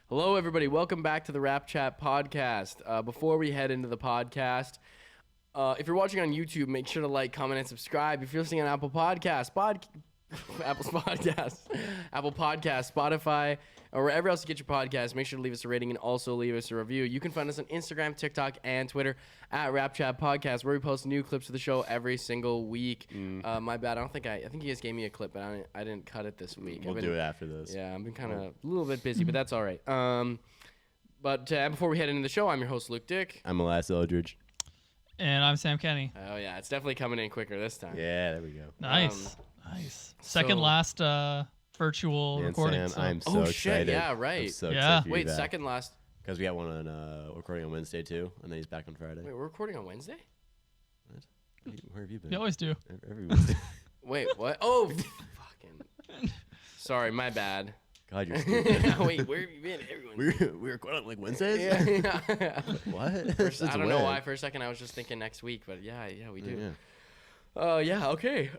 Hello, everybody. Welcome back to the RapChat podcast. Before we head into the podcast, if you're watching on YouTube, make sure to like, comment, and subscribe. If you're listening on Apple Podcasts, Apple Podcasts, Spotify, or wherever else you get your podcasts, make sure to leave us a rating and also leave us a review. You can find us on Instagram, TikTok, and Twitter at RapChat Podcast, where we post new clips of the show every single week. My bad. I think you guys gave me a clip, but I didn't cut it this week. We'll do it after this. Yeah, I've been kind of a little bit busy, but that's all right. But before we head into the show, I'm your host, Luke Dick. I'm Elias Eldridge. And I'm Sam Kenny. Oh, yeah. It's definitely coming in quicker this time. Yeah, there we go. Nice. Second last virtual recording. Sam, I'm so excited. Shit, yeah, right. I'm so Yeah. excited for you Wait, back. second last. Because we got one on recording on Wednesday, too, and then he's back on Friday. Wait, we're recording on Wednesday? What? Where have you been? You always do. Every Wednesday. Wait, what? Oh, fucking. Sorry, my bad. God, you're stupid. Wait, where have you been? Everyone. we recording on, like, Wednesdays? Yeah. What? I don't know why. For a second, I was just thinking next week, but yeah, we do. Yeah. Okay.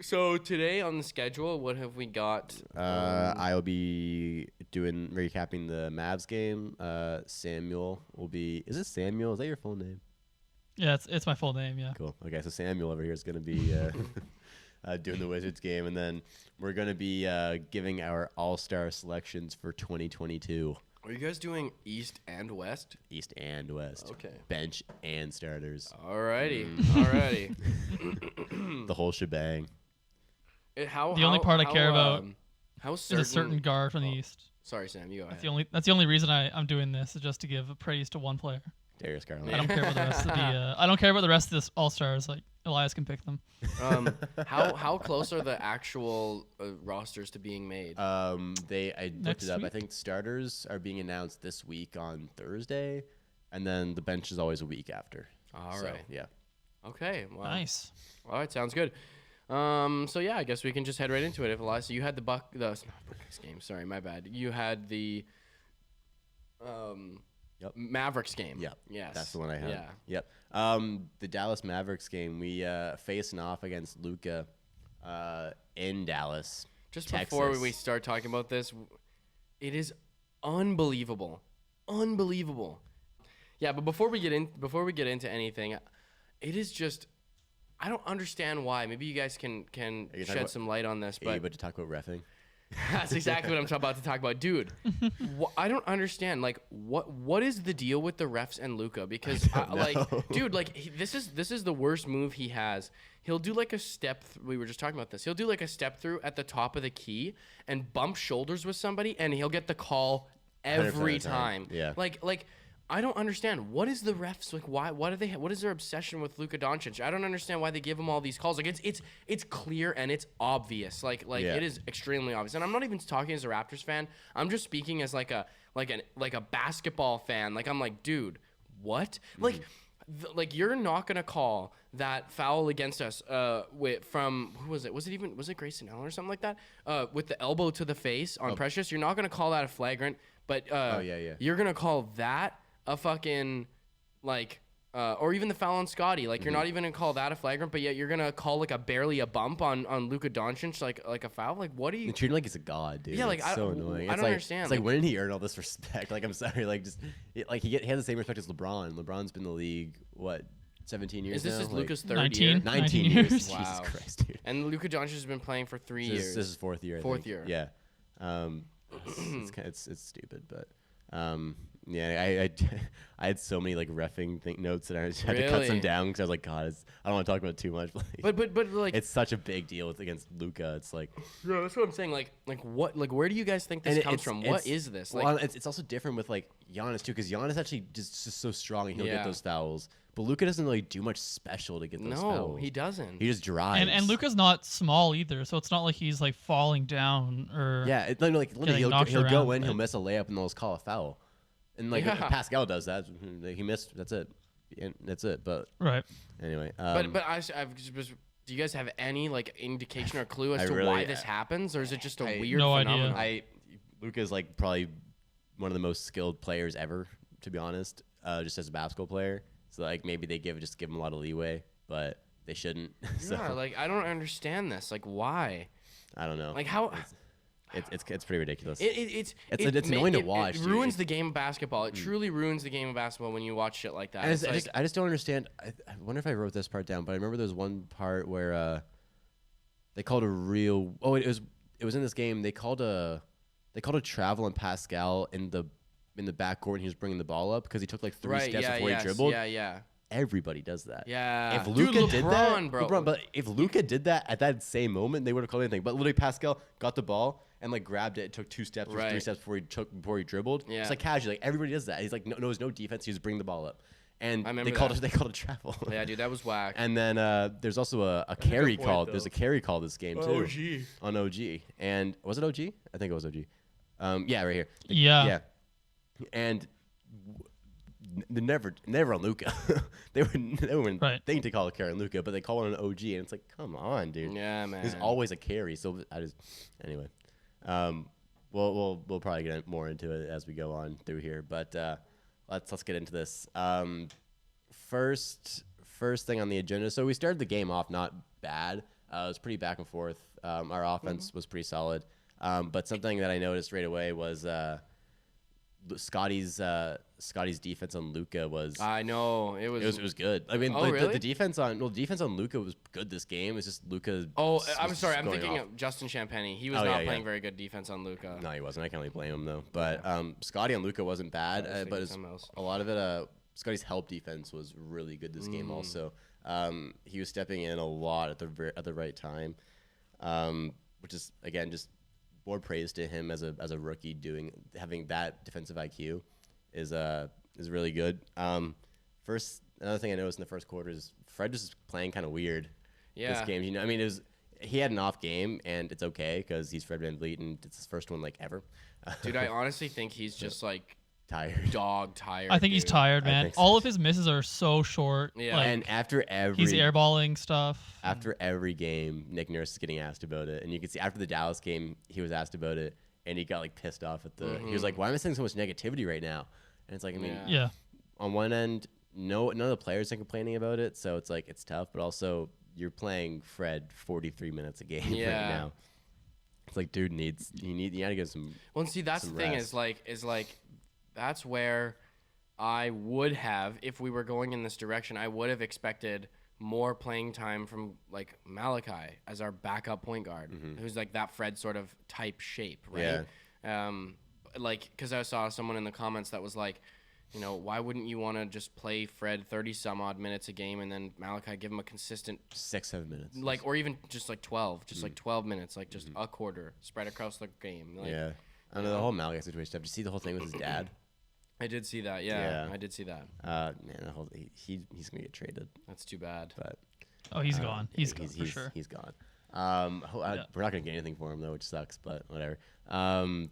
So today on the schedule, what have we got? I'll be recapping the Mavs game. Samuel will be. Is it Samuel? Is that your full name? Yeah, it's my full name. Yeah. Cool. Okay, so Samuel over here is going to be doing the Wizards game, and then we're going to be giving our All-Star selections for 2022. Are you guys doing East and West? East and West. Okay. Bench and starters. Alrighty. The whole shebang. The only part I care about how is a certain guard from the East. Sorry, Sam. You go ahead. That's the only reason I'm doing this, is just to give praise to one player. Darius Garland. I don't care about the rest of the. I don't care about the rest of this All Stars. Like Elias can pick them. How close are the actual rosters to being made? I looked it up. week? I think starters are being announced this week on Thursday, and then the bench is always a week after. All So, right. Yeah. Okay. Well, Nice. All right. Sounds good. So yeah, I guess we can just head right into it. If Elias, you had the Bucks game. Sorry, my bad. You had the Mavericks game. Yep. Yes. That's the one I had. Yeah. Yep. The Dallas Mavericks game, we facing off against Luka in Dallas. Just Texas. before we start talking about this, it is unbelievable. Yeah, but before we get into anything, it is just, I don't understand why. Maybe you guys can shed some light on this. Are you But about to talk about reffing? that's exactly what I'm about to talk about, dude. I don't understand. Like, what is the deal with the refs and Luka? Because dude, like this is the worst move he has. He'll do like a step. We were just talking about this. He'll do like a step through at the top of the key and bump shoulders with somebody, and he'll get the call every 100% of the time. Yeah. Like. I don't understand. What is the refs like? Why do they? What is their obsession with Luka Doncic? I don't understand why they give him all these calls. Like it's clear and it's obvious. Like Yeah. it is extremely obvious. And I'm not even talking as a Raptors fan. I'm just speaking as like a basketball fan. Like I'm like, dude, what? Like you're not gonna call that foul against us from who was it? Was it Grayson Allen or something like that? With the elbow to the face on Precious. You're not gonna call that a flagrant, but you're gonna call that a fucking or even the foul on Scottie. Like you're not even gonna call that a flagrant, but yet you're gonna call like barely a bump on Luka Doncic like a foul. Like what do you? They treat him like he's a god, dude. Yeah, like, it's so annoying. I don't understand. It's like, when did he earn all this respect? Like, I'm sorry, like he has the same respect as LeBron. LeBron's been in the league 17 years now? Is Luka's third 19. year? 19 years. Wow. Jesus Christ, dude. And Luka Doncic has been playing for 3 years. This is fourth year. I Fourth think. year. Yeah. It's stupid, but yeah, I had so many like reffing notes that I just had to cut Really? some down because I was like, God, I don't want to talk about it too much. But like it's such a big deal against Luka. It's like, no, that's what I'm saying. Like what? Like where do you guys think this and comes from? What is this? Well, it's also different with like Giannis too, because Giannis actually just so strong and he'll get those fouls. But Luka doesn't really do much special to get those fouls. No, he doesn't. He just drives. And Luka's not small either, so it's not like he's like falling down or yeah, like literally he'll knocked go around, in, he'll but- miss a layup, and they'll just call a foul. And like Pascal does that, he missed. That's it. And that's it. But right. anyway, but I've just, do you guys have any like indication or clue as to why this happens, or is it just a weird no phenomenon? idea. Luka's like probably one of the most skilled players ever, to be honest. Just as a basketball player, so like maybe they give him a lot of leeway, but they shouldn't. So Yeah, like I don't understand this. Like why? I don't know. Like how It's pretty ridiculous. It's annoying to watch. It dude. ruins the game of basketball. It truly ruins the game of basketball when you watch shit like that. I just don't understand. I wonder if I wrote this part down, but I remember there was one part where they called a real. Oh, it was in this game. They called a travel on Pascal in the backcourt, and he was bringing the ball up because he took like 3 steps before he dribbled. Yeah. Everybody does that. Yeah. If Luka did that, bro. but if Luka did that at that same moment, they would have called anything. But literally, Pascal got the ball and like grabbed it, took 2 steps or 3 steps before he dribbled. Yeah. It's like casually, like everybody does that. He's like, knows no defense. He just bring the ball up, and they called it travel. Yeah, dude, that was whack. And then there's also a carry call. There's a carry call this game too. OG. On OG, and was it OG? I think it was OG. Yeah, right here. Yeah. And never on Luka. they wouldn't think to call a carry on Luka, but they call it an OG, and it's like, come on, dude. Yeah, man. There's always a carry. So anyway. We'll probably get more into it as we go on through here, but let's get into this. First thing on the agenda. So we started the game off not bad. It was pretty back and forth. Our offense was pretty solid. But something that I noticed right away was Scottie's defense on Luka was. I know it was good. I mean, really? the defense on Luka was good this game. It's just Luka. Oh, I'm sorry. I'm thinking of Justin Champagnie. He was not playing very good defense on Luka. No, he wasn't. I can't really blame him though. But Scottie on Luka wasn't bad. But a lot of it. Scottie's help defense was really good this game. Also, he was stepping in a lot at the right time, which is again just. More praise to him as a rookie having that defensive IQ is really good. Another thing I noticed in the first quarter is Fred just playing kind of weird. This game, I mean, he had an off game and it's okay because he's Fred VanVleet and it's his first one like ever. Dude, I honestly think he's just like tired. Dog tired. I think he's tired, man. So. All of his misses are so short. Yeah. Like, and he's airballing stuff. After every game, Nick Nurse is getting asked about it, and you can see after the Dallas game, he was asked about it, and he got like pissed off at the. He was like, "Why am I seeing so much negativity right now?" And it's like, I mean, on one end, none of the players are complaining about it, so it's like it's tough, but also you're playing Fred 43 minutes a game right now. It's like, dude, you gotta get some. Well, and see, that's the thing is like. That's where I would have, if we were going in this direction, I would have expected more playing time from like Malachi as our backup point guard, who's like that Fred sort of type shape, right? Yeah. Like, because I saw someone in the comments that was like, why wouldn't you want to just play Fred 30 some odd minutes a game and then Malachi give him a consistent 6-7 minutes, like, or even just like 12, like 12 minutes, like just a quarter spread across the game. Like, yeah. I know the whole Malachi situation stuff. Did you see the whole thing with his dad? I did see that. Yeah, I did see that. Man, he's gonna get traded. That's too bad. But he's gone. He's gone for sure. He's gone. We're not gonna get anything for him though, which sucks. But whatever. I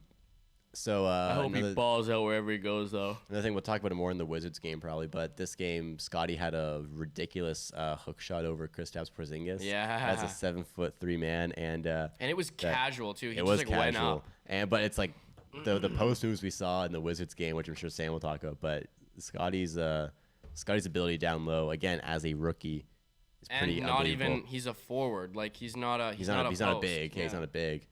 hope he balls out wherever he goes though. Another thing, we'll talk about it more in the Wizards game probably. But this game, Scottie had a ridiculous hook shot over Kristaps Porzingis. Yeah, that's a 7'3" man, and it was casual too. He it just was like casual. went up. But it's like. The post moves we saw in the Wizards game, which I'm sure Sam will talk about, but Scottie's ability down low again as a rookie is pretty and not unbelievable. Even he's a forward, like he's not a big. Yeah. He's not a big.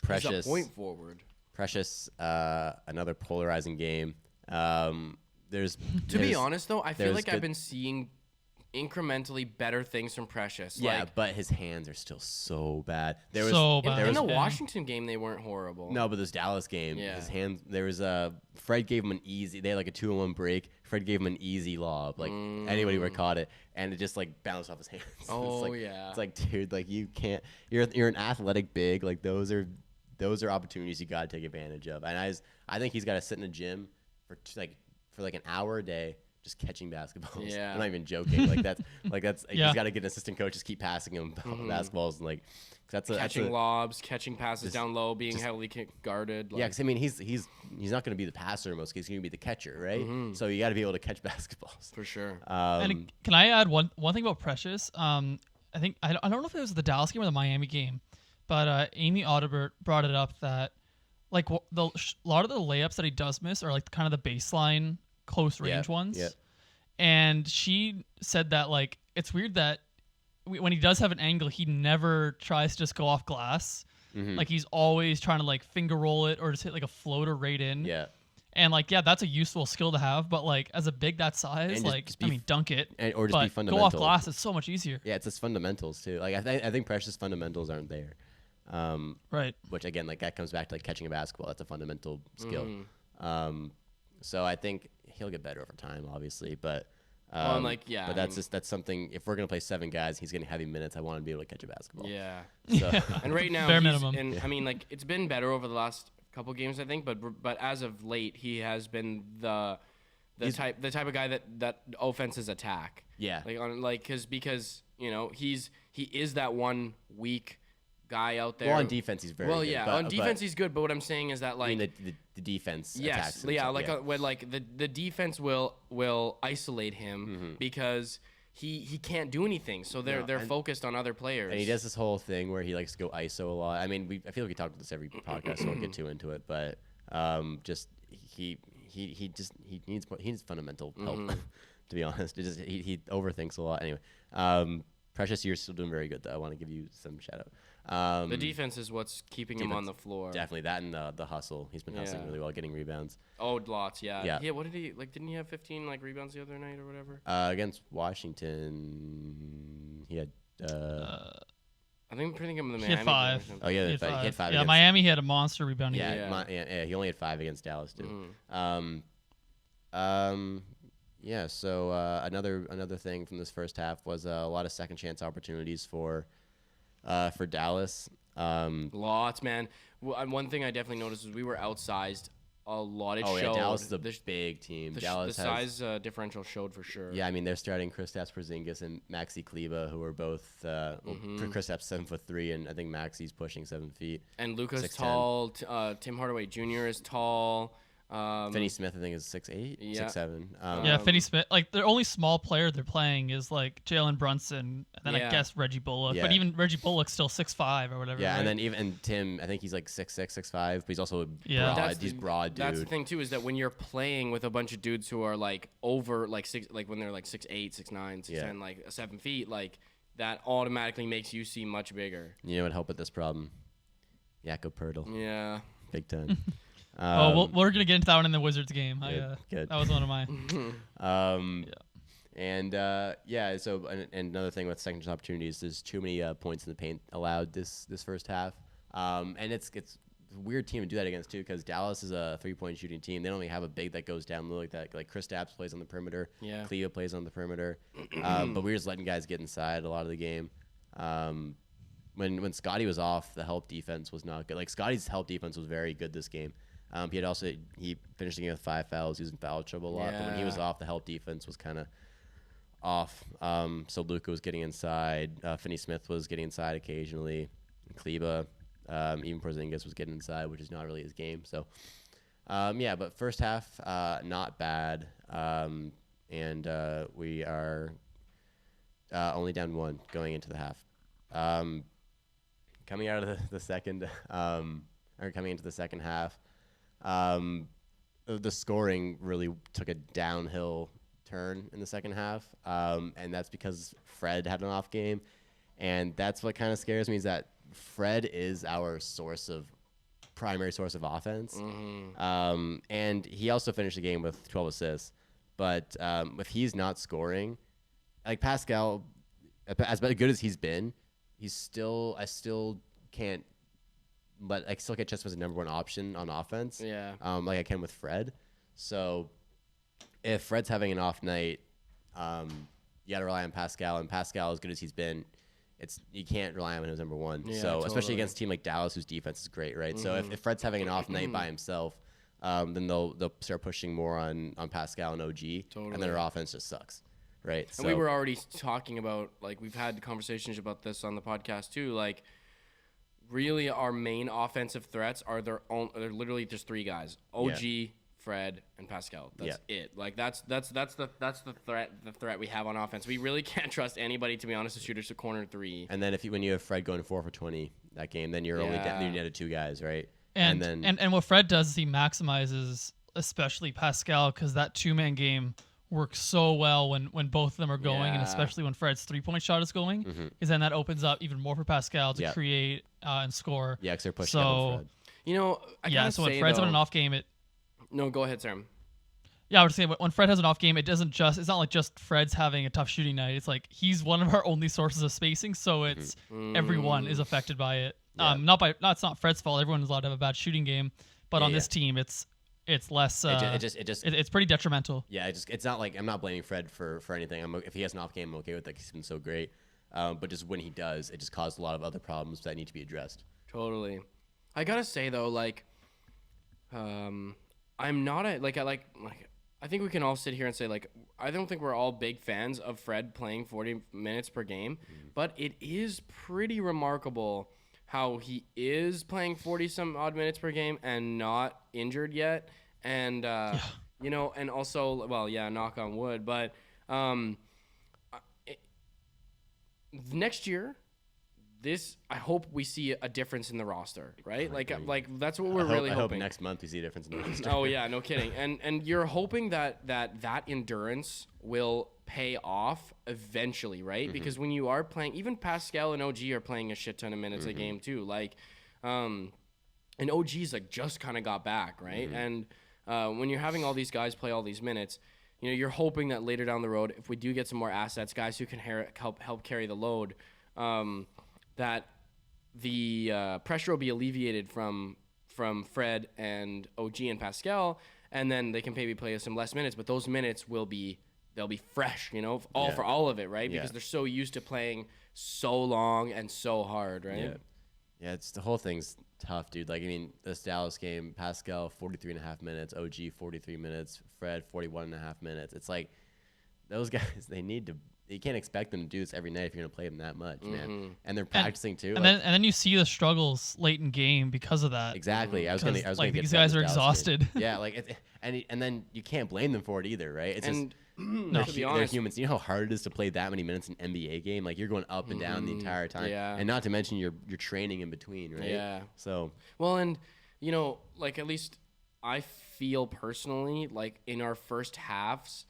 Precious, he's a point forward. Precious, another polarizing game. To be honest though, I feel like I've been seeing incrementally better things from Precious. Yeah, like, but his hands are still so bad. In the Washington game, they weren't horrible. No, but this Dallas game, his hands. There was Fred gave him an easy. They had like a 2-on-1 break. Fred gave him an easy lob. Like anybody would have caught it, and it just like bounced off his hands. It's like, dude, like you can't. You're an athletic big. Like those are opportunities you got to take advantage of. And I think he's got to sit in the gym for an hour a day. Just catching basketballs. Yeah. I'm not even joking. He's got to get an assistant coach, just keep passing him basketballs, and like catching lobs, catching passes down low, being heavily guarded. Like. Yeah, because I mean he's not going to be the passer in most cases. He's going to be the catcher, right? So you got to be able to catch basketballs for sure. And can I add one thing about Precious? I think I don't know if it was the Dallas game or the Miami game, but Amy Audibert brought it up that like a lot of the layups that he does miss are like kind of the baseline close range ones. Yeah. And she said that like it's weird that when he does have an angle, he never tries to just go off glass. Like he's always trying to like finger roll it or just hit like a floater right in. Yeah. And like, yeah, that's a useful skill to have. But like as a big that size, dunk it. Or just but be fundamental. Go off glass. It's so much easier. Yeah, it's just fundamentals too. Like I think Precious fundamentals aren't there. Right. Which again, like that comes back to like catching a basketball. That's a fundamental skill. So I think he'll get better over time, obviously. But but that's something. If we're gonna play 7 guys, he's getting heavy minutes. I want to be able to catch a basketball. Yeah. So. And right now, bare minimum. And I mean, like it's been better over the last couple games, I think. But as of late, he has been the type of guy that offenses attack. Yeah. Because he is that one weak guy out there. Well, on defense, he's very good. Yeah, on defense, he's good. But what I'm saying is that, like... I mean, the defense attacks him. Yeah, when, like, the defense will isolate him because he can't do anything. So they're focused on other players. And he does this whole thing where he likes to go ISO a lot. I mean, I feel like we talk about this every podcast, so I won't get too into it. But he needs fundamental help, to be honest. He overthinks a lot. Anyway, Precious, you're still doing very good, though. I want to give you some shout-out. The defense is what's keeping him on the floor. Definitely that, and the hustle. He's been hustling really well, getting rebounds. Oh, lots, yeah. Yeah. What did he didn't he have 15 rebounds the other night or whatever? Against Washington, he had. I think I'm thinking of the Miami. He had 5. Oh yeah, he had 5. Yeah, Miami had a monster rebounding. Yeah, he only had 5 against Dallas too. Yeah. So another thing from this first half was a lot of second chance opportunities for Dallas. Lots, man. One thing I definitely noticed was we were outsized a lot. Dallas is a big team. The size differential showed for sure. Yeah, I mean they're starting Kristaps Porzingis and Maxi Kleber, who are both Kristaps 7'3", and I think Maxi's pushing 7 feet. And Luka's tall. Tim Hardaway Jr. is tall. Finney Smith, I think, is 6'8", 6'7". Finney Smith. Like the only small player they're playing is like Jalen Brunson, and then I guess Reggie Bullock. Yeah. But even Reggie Bullock's still 6'5" or whatever. Yeah, right? and then even Tim, I think he's like 6'6", 6'5", but he's also broad. He's broad, dude. That's the thing too, is that when you're playing with a bunch of dudes who are like over like when they're like 6'8", 6'9", 6'10", like 7 feet, like that automatically makes you seem much bigger. You know what helped with this problem? Jakob Poeltl. Yeah. Big time. We're gonna get into that one in the Wizards game. Good. That was one of mine. So another thing with second chance opportunities, there's too many points in the paint allowed this first half, and it's a weird team to do that against too, because Dallas is a 3-point shooting team. They don't really have a big that goes down low like that. Like Kristaps plays on the perimeter, Kleber plays on the perimeter, but we're just letting guys get inside a lot of the game. When Scottie was off, the help defense was not good. Like Scottie's help defense was very good this game. He finished the game with 5 fouls. He was in foul trouble a lot. But when he was off, the help defense was kind of off. So Luka was getting inside. Finney Smith was getting inside occasionally. Kleber, even Porzingis was getting inside, which is not really his game. So, but first half, not bad. And we are only down 1 going into the half. Coming out of the second, or coming into the second half, the scoring really took a downhill turn in the second half, and that's because Fred had an off game, and that's what kind of scares me, is that Fred is our primary source of offense, and he also finished the game with 12 assists, but if he's not scoring, like Pascal, as good as he's been, I still can't trust him as a number 1 option on offense. Yeah. Like I can with Fred. So if Fred's having an off night, you got to rely on Pascal. And Pascal, as good as he's been, you can't rely on him as number 1. Yeah, so especially against a team like Dallas, whose defense is great, right? So if Fred's having an off night by himself, then they'll start pushing more on Pascal and OG, and then our offense just sucks. Right. And we were already talking about, like, we've had conversations about this on the podcast too. Like, really, our main offensive threats are they're literally just 3 guys: OG, Fred, and Pascal. That's it. Like, that's the threat we have on offense. We really can't trust anybody, to be honest, to shoot us a corner 3. And then when you have Fred going 4 for 20 that game, then you're only down to 2 guys, right? And then what Fred does is he maximizes, especially Pascal, because that 2-man game works so well when both of them are going, and especially when Fred's 3-point shot is going, because then that opens up even more for Pascal to create and score. Yeah, because they're pushing up Fred. So when Fred's on an off game, No, go ahead, Sam. Yeah, I would say when Fred has an off game, it's not like just Fred's having a tough shooting night. It's like he's one of our only sources of spacing, so it's everyone is affected by it. Yeah. It's not Fred's fault. Everyone is allowed to have a bad shooting game, but on this team, it's less. It's pretty detrimental. Yeah, it's not like I'm not blaming Fred for anything. If he has an off game, I'm okay with that. He's been so great, but just when he does, it just caused a lot of other problems that need to be addressed. Totally. I gotta say though, I'm not I think we can all sit here and say, I don't think we're all big fans of Fred playing 40 minutes per game, but it is pretty remarkable how he is playing 40-some-odd minutes per game and not injured yet. And, and also, knock on wood, but next year, I hope we see a difference in the roster, right? That's what we're really hoping. I hope next month we see a difference in the roster. Oh yeah, no kidding. And you're hoping that endurance will pay off eventually, right? Because when you are playing, even Pascal and OG are playing a shit ton of minutes a game too. And OG's just kind of got back, right? And when you're having all these guys play all these minutes, you're hoping that later down the road, if we do get some more assets, guys who can help carry the load, that the pressure will be alleviated from Fred and OG and Pascal, and then they can maybe play some less minutes, but those minutes they'll be fresh, for all of it, right? Because they're so used to playing so long and so hard, right? Yeah, it's the whole thing's tough, dude. This Dallas game, Pascal 43.5 minutes, OG 43 minutes, Fred 41.5 minutes. It's like those guys, you can't expect them to do this every night if you're going to play them that much, man. And they're practicing too. And then you see the struggles late in game because of that. Exactly. I was going to these guys are exhausted. Yeah, and then you can't blame them for it either, right? It's to be they're honest, humans. You know how hard it is to play that many minutes in an NBA game? You're going up and down the entire time. Yeah. And not to mention you're training in between, right? Yeah. So. Well, and at least I feel personally in our first halves,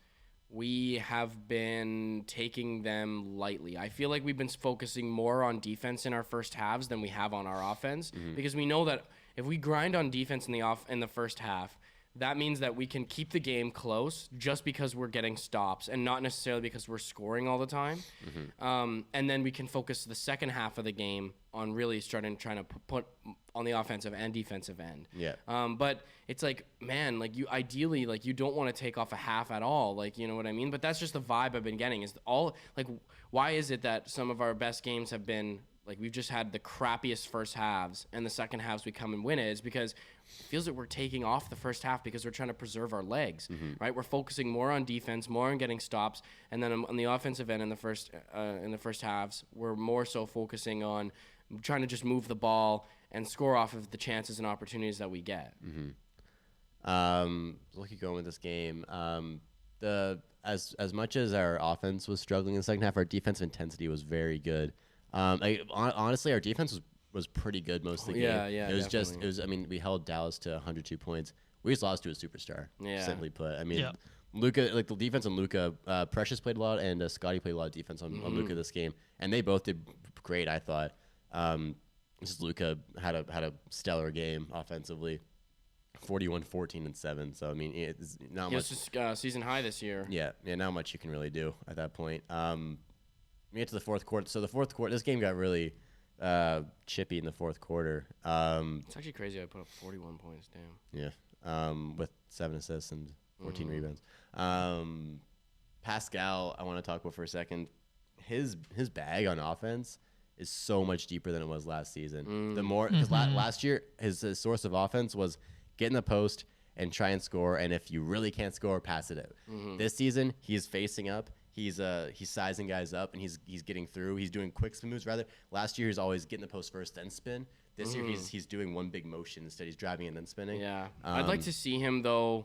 we have been taking them lightly. I feel like we've been focusing more on defense in our first halves than we have on our offense, because we know that if we grind on defense in the first half, that means that we can keep the game close just because we're getting stops and not necessarily because we're scoring all the time. And then we can focus the second half of the game on really trying to put on the offensive and defensive end. Yeah. But it's you ideally, you don't want to take off a half at all. You know what I mean? But that's just the vibe I've been getting why is it that some of our best games have been we've just had the crappiest first halves, and the second halves we come and win it? Is because it feels like we're taking off the first half because we're trying to preserve our legs, right? We're focusing more on defense, more on getting stops, and then on the offensive end in the first halves, we're more so focusing on trying to just move the ball and score off of the chances and opportunities that we get. Look at going with this game. As much as our offense was struggling in the second half, our defensive intensity was very good. Honestly, our defense was pretty good most of the game. Yeah, it was. We held Dallas to 102 points. We just lost to a superstar. Simply put. Luka, the defense on Luka, Precious played a lot, and Scottie played a lot of defense on Luka this game, and they both did great. I thought. Just Luka had a stellar game offensively. 41, 14, and 7. So it's not much. Just season high this year. Yeah, not much you can really do at that point. We get to the fourth quarter. So the fourth quarter, this game got really chippy in the fourth quarter. It's actually crazy. I put up 41 points. Damn. Yeah, with 7 assists and 14 rebounds. Pascal, I want to talk about for a second. His bag on offense is so much deeper than it was last season. The more because last year his source of offense was get in the post and try and score, and if you really can't score, pass it out. This season he's facing up. He's sizing guys up, and he's getting through. He's doing quick spin moves rather. Last year he's always getting the post first, then spin. This year he's doing one big motion instead. He's driving and then spinning. Yeah, I'd like to see him though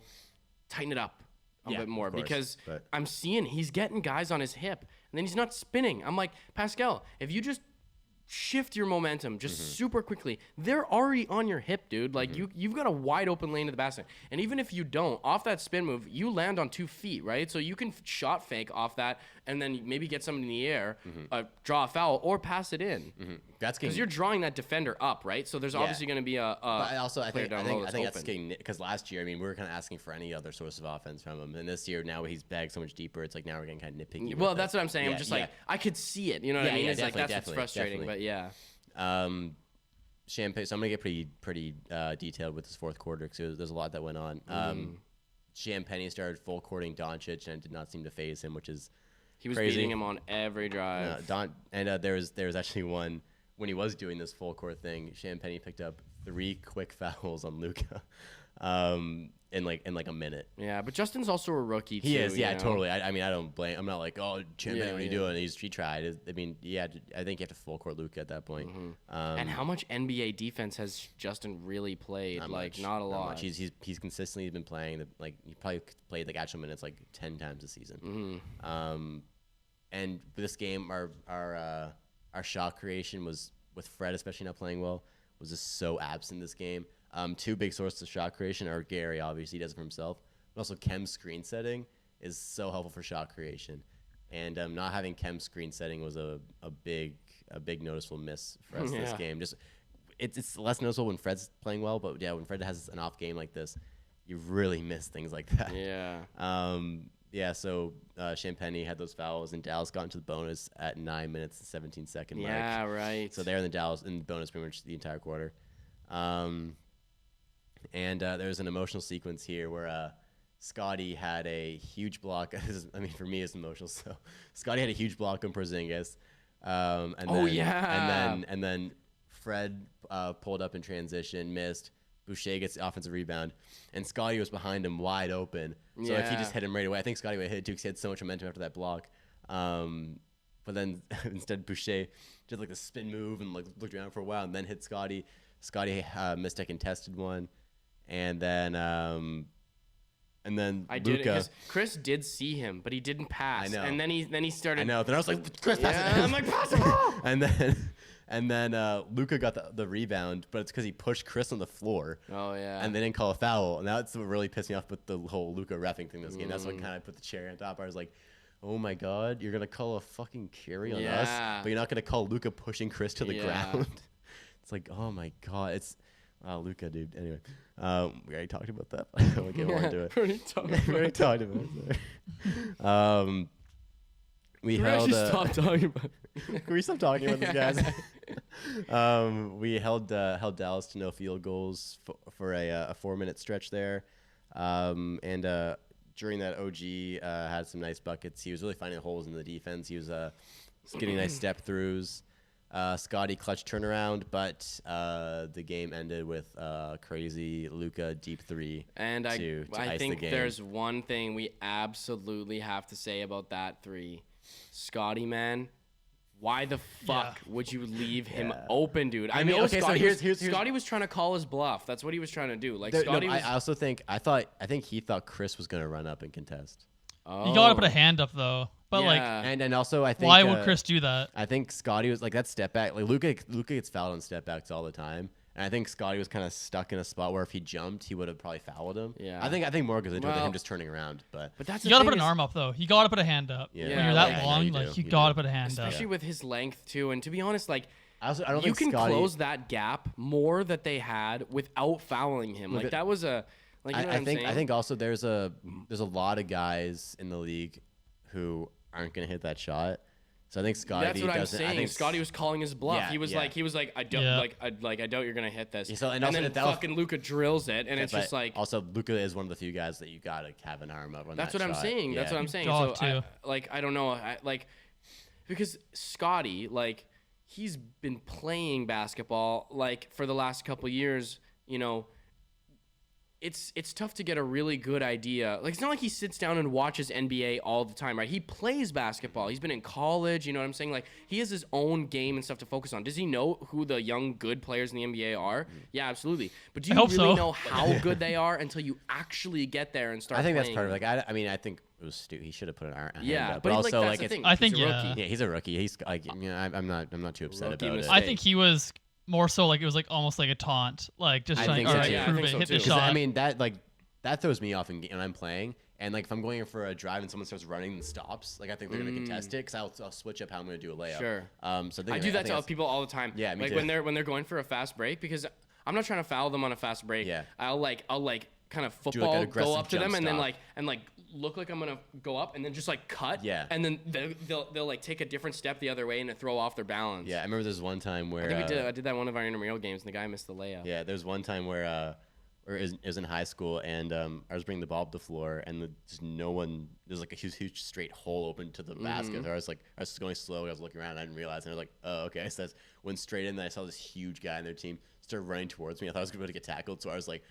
tighten it up a bit more, because I'm seeing he's getting guys on his hip, and then he's not spinning. I'm like, Pascal, if you just shift your momentum just super quickly. They're already on your hip, dude. Like you've got a wide open lane to the basket. And even if you don't, off that spin move, you land on 2 feet, right? So you can shot fake off that and then maybe get someone in the air, draw a foul, or pass it in. That's because you're drawing that defender up, right? So there's obviously going to be a but also I think that's open. getting, because last year, I mean, we were kind of asking for any other source of offense from him, and this year now he's bagged so much deeper. It's like now we're getting kind of nitpicky. Well, that's what I'm saying. I'm just like, I could see it. You know what I mean? It's like that's what's frustrating. But yeah. Champagne. So I'm gonna get pretty detailed with this fourth quarter because there's a lot that went on. Champagne started full courting Doncic and it did not seem to phase him, which is he was crazy. beating him on every drive. There was actually one when he was doing this full court thing. Champagne picked up 3 quick fouls on Luka. In like a minute. Yeah, but Justin's also a rookie too. He is, yeah, know? totally. I mean, I don't blame. I'm not like, oh, Champagne, what are you doing? He tried. I mean, yeah, I think you have to full court Luka at that point. And how much NBA defense has Justin really played? Not a lot. Much. He's consistently been playing. He probably played like actual minutes like 10 times a season. And this game, our shot creation was, with Fred especially not playing well, was just so absent this game. 2 big sources of shot creation are Gary, obviously, he does it for himself, but also Kem's screen setting is so helpful for shot creation. And not having Kem's screen setting was a big noticeable miss for us this game. Just it's less noticeable when Fred's playing well, but yeah, when Fred has an off game like this, you really miss things like that. Yeah. So Champagne had those fouls, and Dallas got into the bonus at 9 minutes and 17 second mark. Yeah, right. So they're in the bonus pretty much the entire quarter. And there's an emotional sequence here where Scottie had a huge block. I mean, for me, it's emotional. So Scottie had a huge block on Porzingis. And then Fred pulled up in transition, missed. Boucher gets the offensive rebound, and Scottie was behind him wide open. So if he just hit him right away, I think Scottie would have hit it too because he had so much momentum after that block. But then instead Boucher did like the spin move and like looked around for a while and then hit Scottie. Scottie missed a contested one. And then I did it because Chris did see him, but he didn't pass. I know. And then he started. I know. Then I was like, Chris, pass it. I'm like, pass the ball. and then Luka got the rebound, but it's because he pushed Chris on the floor. Oh yeah. And they didn't call a foul, and that's what really pissed me off with the whole Luka reffing thing this game. That's what kind of put the cherry on top. I was like, oh my God, you're gonna call a fucking carry on us, but you're not gonna call Luka pushing Chris to the ground. It's like, oh my God, it's. Wow, Luka, dude. Anyway, we already talked about that. I won't get more into it. We already talked about it. We held. Stop talking about it. Can we stop talking about this, guys? We held Dallas to no field goals for a 4-minute stretch there, and during that, OG had some nice buckets. He was really finding holes in the defense. He was getting nice step throughs. Scottie clutch turnaround, but the game ended with crazy Luka deep 3. And I ice think the game. there's one thing we absolutely have to say about that 3. Scottie, man, why the fuck would you leave him open, dude? I mean, okay, Scottie, so here's Scottie was trying to call his bluff. That's what he was trying to do. Like Scottie was. I also think he thought Chris was gonna run up and contest. Oh. You gotta put a hand up though. But and also I think why would Chris do that? I think Scottie was like that step back. Like Luka gets fouled on step backs all the time, and I think Scottie was kind of stuck in a spot where if he jumped, he would have probably fouled him. Yeah. I think more goes into it than him just turning around. But that's you gotta put an arm up though. You gotta put a hand up. Yeah. When you're that long, you gotta put a hand up. Especially with his length too. And to be honest, like. I don't you think can close that gap more that they had without fouling him. Like that was a. Like you know what I'm saying? I think also there's a lot of guys in the league who aren't gonna hit that shot. So I think Scottie. That's what I'm saying. Scottie was calling his bluff. Yeah, he was like, I don't I doubt you're gonna hit this. Yeah, so, and then fucking Luka drills it, and it's just like. Also, Luka is one of the few guys that you gotta have an arm up on. That's that what shot. I'm saying. Yeah. That's what I'm saying. Dog So too. I don't know, because Scottie, like, he's been playing basketball like for the last couple years, you know. it's tough to get a really good idea. Like, it's not like he sits down and watches NBA all the time, right? He plays basketball. He's been in college, you know what I'm saying? Like, he has his own game and stuff to focus on. Does he know who the young, good players in the NBA are? Yeah, absolutely. But do you really know how good they are until you actually get there and start I think playing? that's part of it. Like, I mean, I think it was stupid. He should have put an hand up. But also, like, it's, I think he's a rookie. yeah, he's a rookie. He's like, I'm not too upset Rookie about mistake. it. I think he was more so like it was like almost like a taunt, like just I trying think to so, all right, too. prove I think it, so, hit the too. shot. I mean, that throws me off when I'm playing. And like if I'm going for a drive and someone starts running and stops, like I think they're gonna contest it because I'll switch up how I'm gonna do a layup. Sure. So I do that to people all the time. Yeah, me like too. when they're going for a fast break, because I'm not trying to foul them on a fast break. Yeah. I'll kind of an football go aggressive up to them jump and then stop. look like I'm gonna go up and then just like cut. Yeah. And then they'll like take a different step the other way and throw off their balance. Yeah, I remember there's one time where I think I did that one of our intramural games and the guy missed the layup. yeah, there's one time where it was in high school and I was bringing the ball up the floor and just no one. There's like a huge straight hole open to the basket. So I was going slow. I was looking around. I didn't realize. And I was like, oh, okay. So I went straight in. Then I saw this huge guy on their team start running towards me. I thought I was going to get tackled. So I was like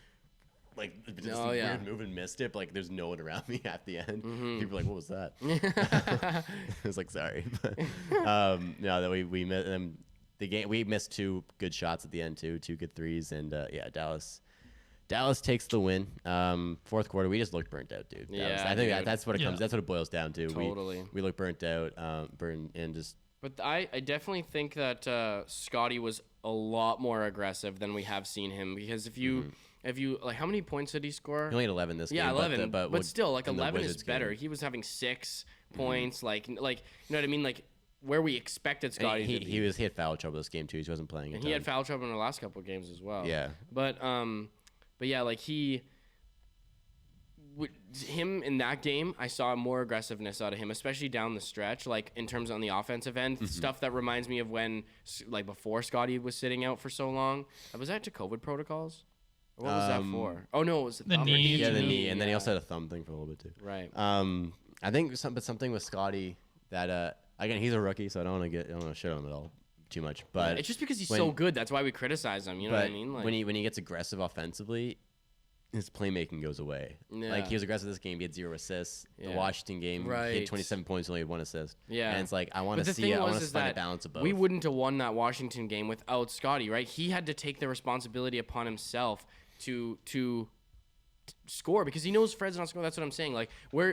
just a weird move and missed it. But like, there's no one around me at the end. People were like, what was that? I was like, sorry. But, no, that we missed the game. We missed 2 good shots at the end too. 2 good threes. And yeah, Dallas takes the win. Fourth quarter, we just looked burnt out, dude. I think that's what it comes. That's what it boils down to. Totally. We look burnt out, and just. But I definitely think that Scottie was a lot more aggressive than we have seen him, because if you like, how many points did he score? He only had 11 this game. Yeah, 11. But still, like 11 is better. Game. He was having 6 points, like you know what I mean, like where we expected Scottie to be. He had foul trouble this game too. He wasn't playing. And he had foul trouble in the last couple of games as well. Yeah. But yeah, like him in that game, I saw more aggressiveness out of him, especially down the stretch, like in terms on the offensive end, stuff that reminds me of when, like before Scottie was sitting out for so long. Was that to COVID protocols? Or what was that for? Oh no, it was the knee. Yeah, the knee, and then he also had a thumb thing for a little bit too. Right. I think something with Scottie that again, he's a rookie, so I don't want to shit on him at all too much, but it's just because he's so good. That's why we criticize him. You know what I mean? Like, when he gets aggressive offensively, his playmaking goes away. Yeah. Like he was aggressive this game. He had 0 assists. The Washington game, he Right. had 27 points, only had 1 assist. Yeah. And it's like I want But to the see thing it. I was want to is find a that balance of both. we wouldn't have won that Washington game without Scottie, right? He had to take the responsibility upon himself to score, because he knows Fred's not scoring. That's what I'm saying. Like where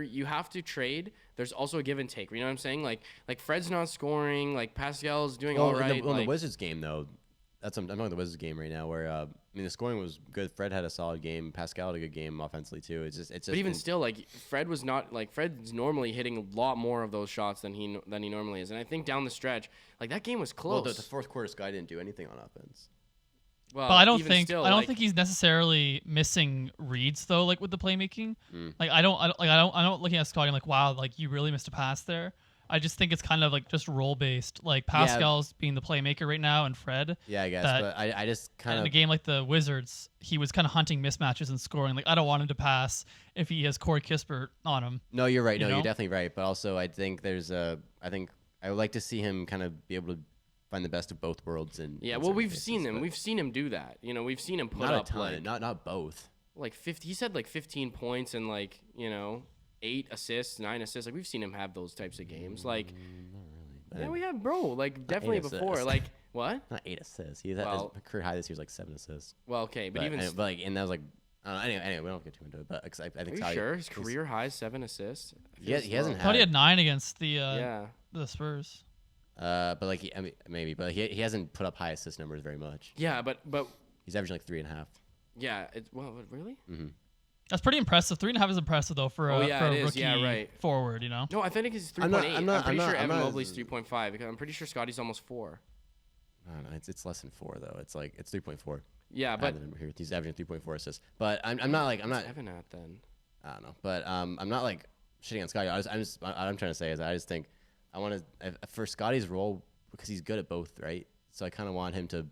you have to trade, there's also a give and take. You know what I'm saying? Like Fred's not scoring. Like Pascal's doing all right. In the Wizards game though, I'm talking about the Wizards game right now, where I mean the scoring was good. Fred had a solid game. Pascal had a good game offensively too. It's just. But even still, like Fred's normally hitting a lot more of those shots than he normally is. And I think down the stretch, like that game was close. Well, the fourth quarter, Sky didn't do anything on offense. Well, but I don't still, think he's necessarily missing reads though, like with the playmaking. Like I don't looking at Scottie, I'm like, wow, like you really missed a pass there. I just think it's kind of like just role based. Like Pascal's being the playmaker right now, and Fred. Yeah, I guess. But I just kind of in a game like the Wizards, he was kind of hunting mismatches and scoring. Like I don't want him to pass if he has Corey Kispert on him. No, you're right. No, know? you're definitely right. But also, I think I would like to see him kind of be able to find the best of both worlds. We've seen him. We've seen him do that. You know, we've seen him put not up a ton, not both. Like 50. He said like 15 points and 8 assists, 9 assists. Like we've seen him have those types of games. Like, not really. Yeah, we have, bro. Like definitely before. assists. Like what? Not 8 assists. His career high this year was like 7 assists. Well, okay, but even and that was like. Anyway, we don't get too into it, but I think. Are you sure his career high is 7 assists? He hasn't. I thought he had 9 against the Spurs. But like maybe, but he hasn't put up high assist numbers very much. Yeah, but he's averaging like 3.5. Yeah, really? Mm-hmm. That's pretty impressive. 3.5 is impressive though for a rookie forward. You know. No, I think it's 3.8. I'm pretty sure Evan Mobley's 3.5 because I'm pretty sure Scottie's almost 4. No, it's less than 4 though. It's 3.4. Yeah, but he's averaging 3.4 assists. But I'm not Evan at then. I don't know, but I'm not like shitting on Scottie. I'm trying to say is I just think I want to for Scottie's role because he's good at both, right? So I kind of want him to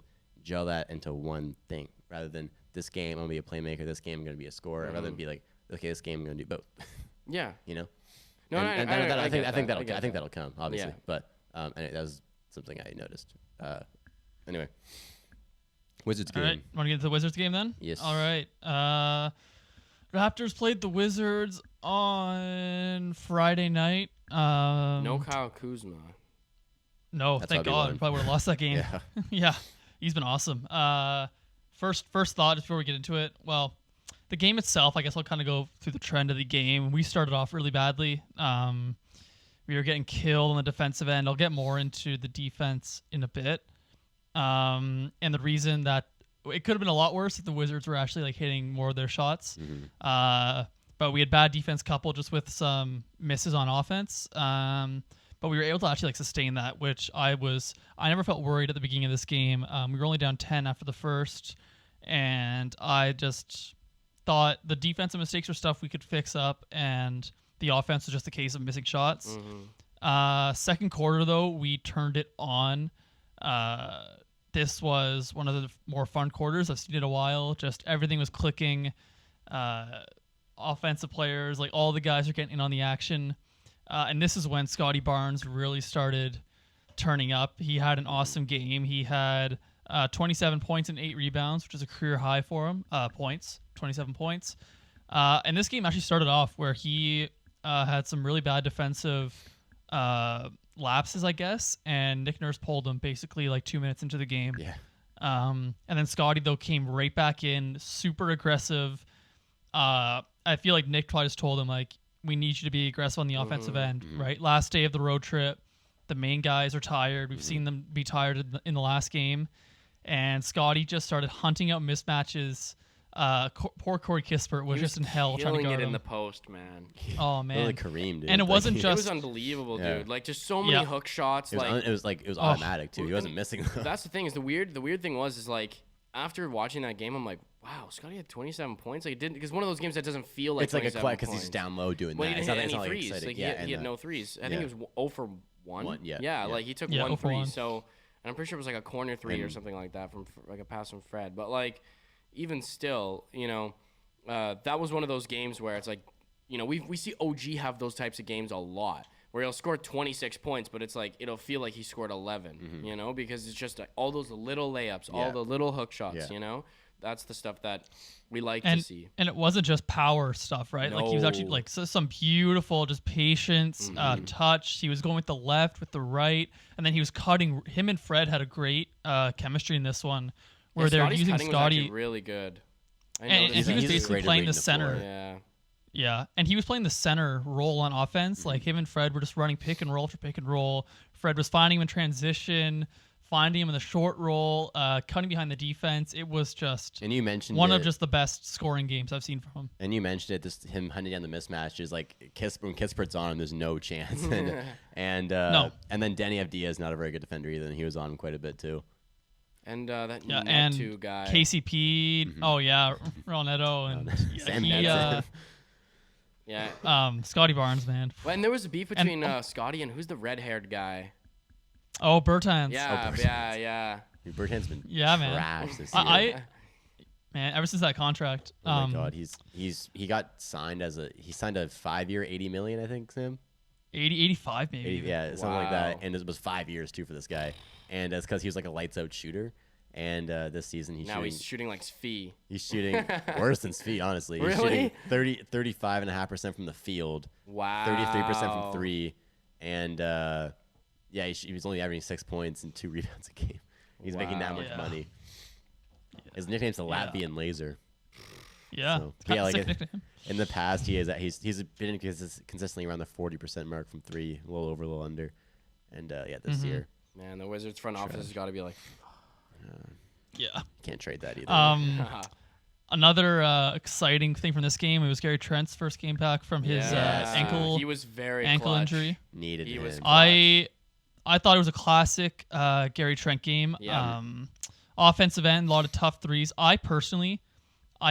gel that into one thing rather than this game I'm gonna be a playmaker, this game I'm gonna be a scorer. Rather than be like, okay, this game I'm gonna do both. Yeah, you know. No, I think that'll come obviously. Yeah. But anyway, that was something I noticed. Anyway. Wizards All game. right, want to get into the Wizards game then? Yes. All right. Raptors played the Wizards on Friday night. No Kyle Kuzma. No, That's thank why we God. won. We probably would have lost that game. Yeah. Yeah, he's been awesome. First thought just before we get into it. Well, the game itself, I guess I'll kind of go through the trend of the game. We started off really badly. We were getting killed on the defensive end. I'll get more into the defense in a bit. And the reason that it could have been a lot worse if the Wizards were actually like hitting more of their shots. But we had bad defense coupled just with some misses on offense. But we were able to actually like sustain that, which I never felt worried at the beginning of this game. We were only down 10 after the first, and I just thought the defensive mistakes were stuff we could fix up, and the offense was just a case of missing shots. Second quarter, though, we turned it on. This was one of the more fun quarters I've seen in a while. Just everything was clicking. Offensive players, like all the guys are getting in on the action. And this is when Scottie Barnes really started turning up. He had an awesome game. He had 27 points and 8 rebounds, which is a career high for him. 27 points. And this game actually started off where he had some really bad defensive lapses, I guess, and Nick Nurse pulled him basically like 2 minutes into the game. Yeah. And then Scottie, though, came right back in, super aggressive. I feel like Nick probably just told him, like, we need you to be aggressive on the offensive end, right? Last day of the road trip, the main guys are tired. We've seen them be tired in the last game. And Scottie just started hunting out mismatches. Poor Corey Kispert was just in hell trying to guard it in him. the post, man. Oh, man. Really Kareem, dude. And it wasn't It just... was unbelievable, Yeah. dude. Like, just so many hook shots. It was automatic too. He wasn't missing them. That's the thing. Is the weird thing is like after watching that game, I'm like, wow, Scottie had 27 points. Like, it didn't, because one of those games that doesn't feel like It's like a 27 quiet because points. he's down low doing Well, that. he It's didn't not, hit it's any not like threes. exciting. Like, Yeah, he had no threes. I think it was 0 for 1. Yeah. Like he took Yeah, 1 0 for free. 1. So, and I'm pretty sure it was like a corner 3 or something like that from like a pass from Fred. But like, even still, you know, that was one of those games where it's like, you know, we see OG have those types of games a lot, where he'll score 26 points, but it's like it'll feel like he scored 11, you know, because it's just like all those little layups, all the little hook shots, you know. That's the stuff that we like to see. And it wasn't just power stuff, right? Like he was actually like some beautiful, just patience, touch. He was going with the left, with the right, and then he was cutting. Him and Fred had a great chemistry in this one, where they're using Scottie. Really good. And he was basically playing the center. Yeah. Yeah, and he was playing the center role on offense. Like him and Fred were just running pick and roll for pick and roll. Fred was finding him in transition, finding him in the short roll, cutting behind the defense. It was just and you mentioned one of just the best scoring games I've seen from him. And you mentioned it, just him hunting down the mismatches. Like when Kispert's on him, there's no chance. and then Denny Avdia is not a very good defender either, and he was on him quite a bit too. And that and Neto guy, KCP. Oh yeah, Ronetto and Sam Scottie Barnes, man. Well, and there was a beef between Scottie and who's the red-haired guy? Oh, Bertans. Yeah. Bertans been man. trash this year. Man, ever since that contract. Oh my God, he got signed he signed a 5-year, $80 million, I think, Sam. 85 maybe. 80, yeah, something like that. And it was 5 years too for this guy, and it's because he was like a lights out shooter. And this season he's shooting like Sfee. He's shooting worse than Sfee, honestly. He's Really? shooting 35.5% from the field. Wow. 33% from 3, and he was only averaging 6 points and 2 rebounds a game. He's making that much money. His nickname's the Latvian Laser. Yeah. So, in the past, he's been consistently around the 40% mark from 3, a little over, a little under, and this year. Man, the Wizards front office has got to be like. Can't trade that either. Another exciting thing from this game, it was Gary Trent's first game back from his ankle. He was very ankle clutch. injury. Needed him. I thought it was a classic Gary Trent game. Yeah. Offensive end, a lot of tough threes. I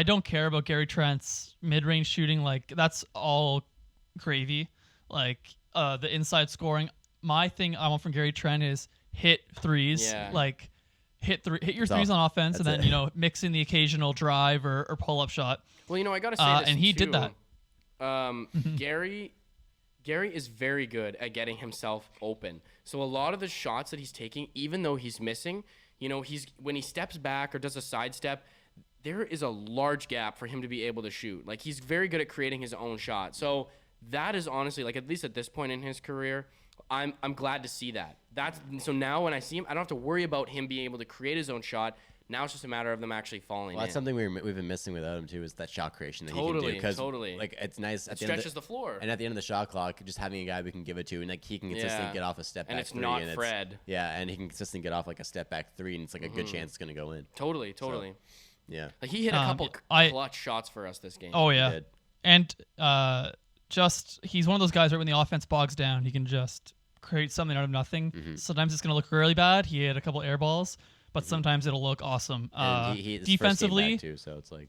don't care about Gary Trent's mid-range shooting. Like, that's all gravy. Like, the inside scoring. My thing I want from Gary Trent is hit threes. Yeah. Like, hit your threes on offense, and then mix in the occasional drive or pull-up shot. Well, I gotta say this and he too. did that. Gary is very good at getting himself open. So a lot of the shots that he's taking, even though he's missing, when he steps back or does a sidestep, there is a large gap for him to be able to shoot. Like, he's very good at creating his own shot. So that is honestly, like, at least at this point in his career, I'm glad to see that. So now when I see him, I don't have to worry about him being able to create his own shot. Now it's just a matter of them actually falling in. That's something we've been missing without him too, is that shot creation that he can do. Totally. Like, it's nice. It stretches the floor. And at the end of the shot clock, just having a guy we can give it to, and like he can consistently get off a step back and it's three. Not Fred. And he can consistently get off like a step back three, and it's like a good chance it's going to go in. Totally. So, yeah. Like, he hit a couple clutch shots for us this game. Oh, yeah. And he's one of those guys right when the offense bogs down, he can just create something out of nothing. Sometimes it's going to look really bad. He had a couple air balls, but sometimes it'll look awesome. And he's defensively too, so it's like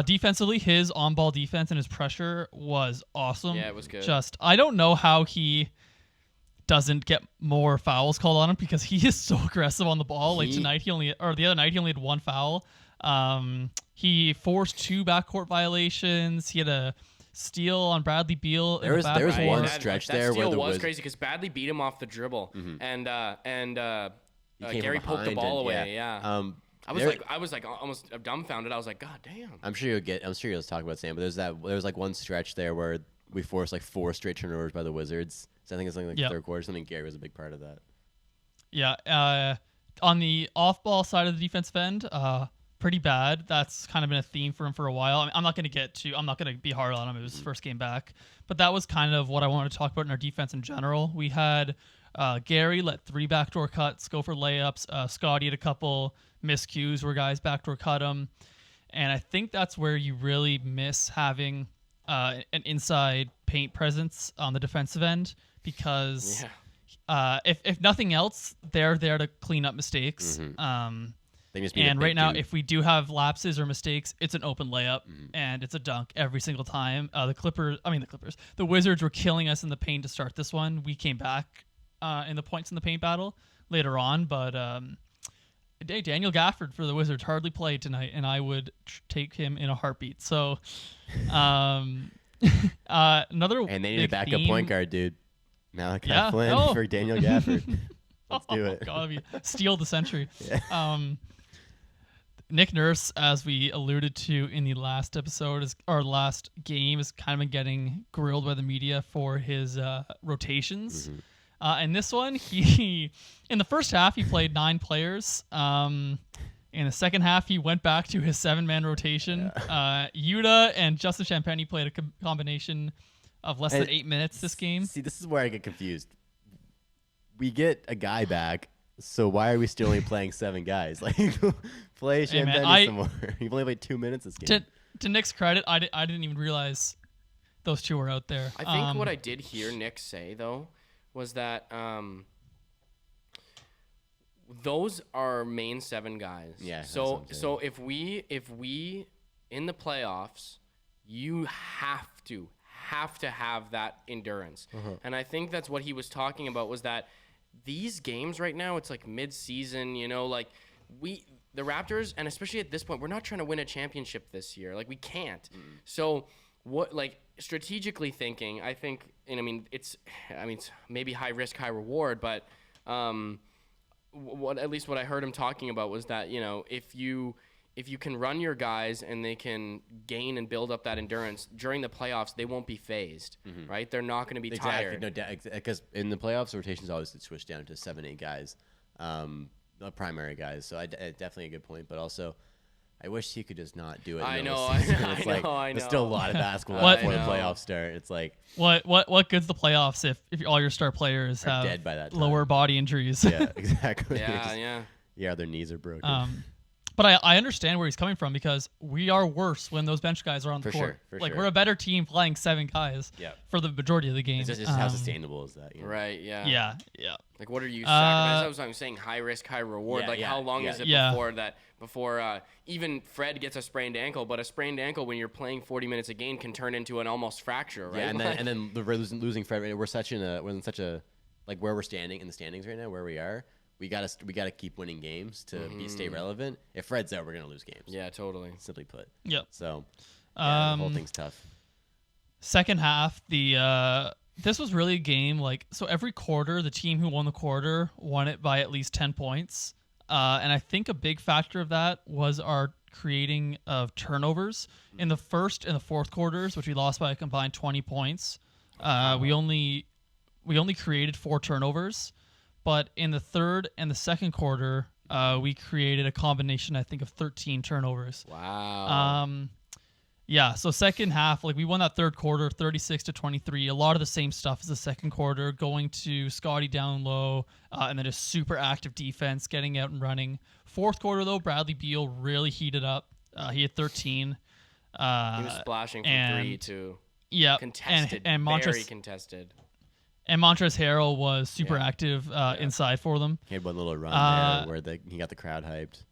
defensively, his on-ball defense and his pressure was awesome. Yeah, it was good. I don't know how he doesn't get more fouls called on him, because he is so aggressive on the ball. Like the other night he only had one foul. He forced 2 backcourt violations. He had a steal on Bradley Beal. There was one stretch there where the was crazy because Bradley beat him off the dribble, and Gary poked the ball away. Yeah. I was like almost dumbfounded. I was like, God damn. I'm sure you'll talk about Sam, but there was like one stretch there where we forced like 4 straight turnovers by the Wizards. So I think it's something like the third quarter. Something Gary was a big part of that. Yeah. On the off-ball side of the defensive end, pretty bad. That's kind of been a theme for him for a while. I mean, I'm not going to be hard on him. It was his first game back, but that was kind of what I wanted to talk about in our defense in general. We had Gary let 3 backdoor cuts go for layups. Scottie had a couple miscues where guys backdoor cut him, and I think that's where you really miss having an inside paint presence on the defensive end, because if nothing else, they're there to clean up mistakes. And right now, if we do have lapses or mistakes, it's an open layup and it's a dunk every single time. The Wizards were killing us in the paint to start this one. We came back in the points in the paint battle later on, but Daniel Gafford for the Wizards hardly played tonight, and I would take him in a heartbeat. So, another and they need a backup point guard, dude. Malachi Flynn for Daniel Gafford. Let's do it. God, steal the century. Nick Nurse, as we alluded to in the last episode, last game, is kind of been getting grilled by the media for his rotations. In this one, in the first half, he played 9 players. In the second half, he went back to his 7-man rotation. Yuta and Justin Champagny played a combination of less than 8 minutes this game. See, this is where I get confused. We get a guy back, so why are we still only playing 7 guys? Like, play Champagny some more. You've only played 2 minutes this game. To Nick's credit, I didn't even realize those 2 were out there. I think what I did hear Nick say, though, was that those are main 7 guys. Yeah. So if we in the playoffs, you have to have that endurance. And I think that's what he was talking about, was that these games right now, it's like mid-season, like the Raptors, and especially at this point, we're not trying to win a championship this year. Like, we can't. So what, like, strategically thinking, I think, and it's maybe high risk, high reward, but what I heard him talking about was that, if you can run your guys and they can gain and build up that endurance during the playoffs, they won't be phased, right? They're not going to be tired. Because in the playoffs, rotations always switch down to 7-8 guys, primary guys. So definitely a good point. But also, I wish he could just not do it. I know. There's still a lot of basketball before the playoffs start. It's like what good's the playoffs if all your star players have dead by that time. Lower body injuries? Yeah, exactly. Yeah, their knees are broken. But I understand where he's coming from, because we are worse when those bench guys are on the court. For sure. We're a better team playing 7 guys for the majority of the game. It's just how sustainable is that? Right, yeah. Yeah. Like, what are you sacrificing? That's what I'm saying, high risk, high reward. How long is it before even Fred gets a sprained ankle, but a sprained ankle when you're playing 40 minutes a game can turn into an almost fracture, right? Yeah, and then losing Fred, we're in such a like where we're standing in the standings right now, where we are. We gotta keep winning games to stay relevant. If Fred's out, we're gonna lose games. Yeah, totally. Simply put. Yep. So, the whole thing's tough. Second half, this was really a game. Like, so every quarter, the team who won the quarter won it by at least 10 points. And I think a big factor of that was our creating of turnovers in the first and the fourth quarters, which we lost by a combined 20 points. We only created 4 turnovers, but in the third and the second quarter, we created a combination, I think, of 13 turnovers. Wow. Yeah, so second half, like we won that third quarter 36-23. A lot of the same stuff as the second quarter, going to Scottie down low, and then a super active defense, getting out and running. Fourth quarter, though, Bradley Beal really heated up. He had 13. He was splashing from 3 too. Yeah, contested, and very contested. And Montrezl Harrell was super active inside for them. He had one little run there where he got the crowd hyped.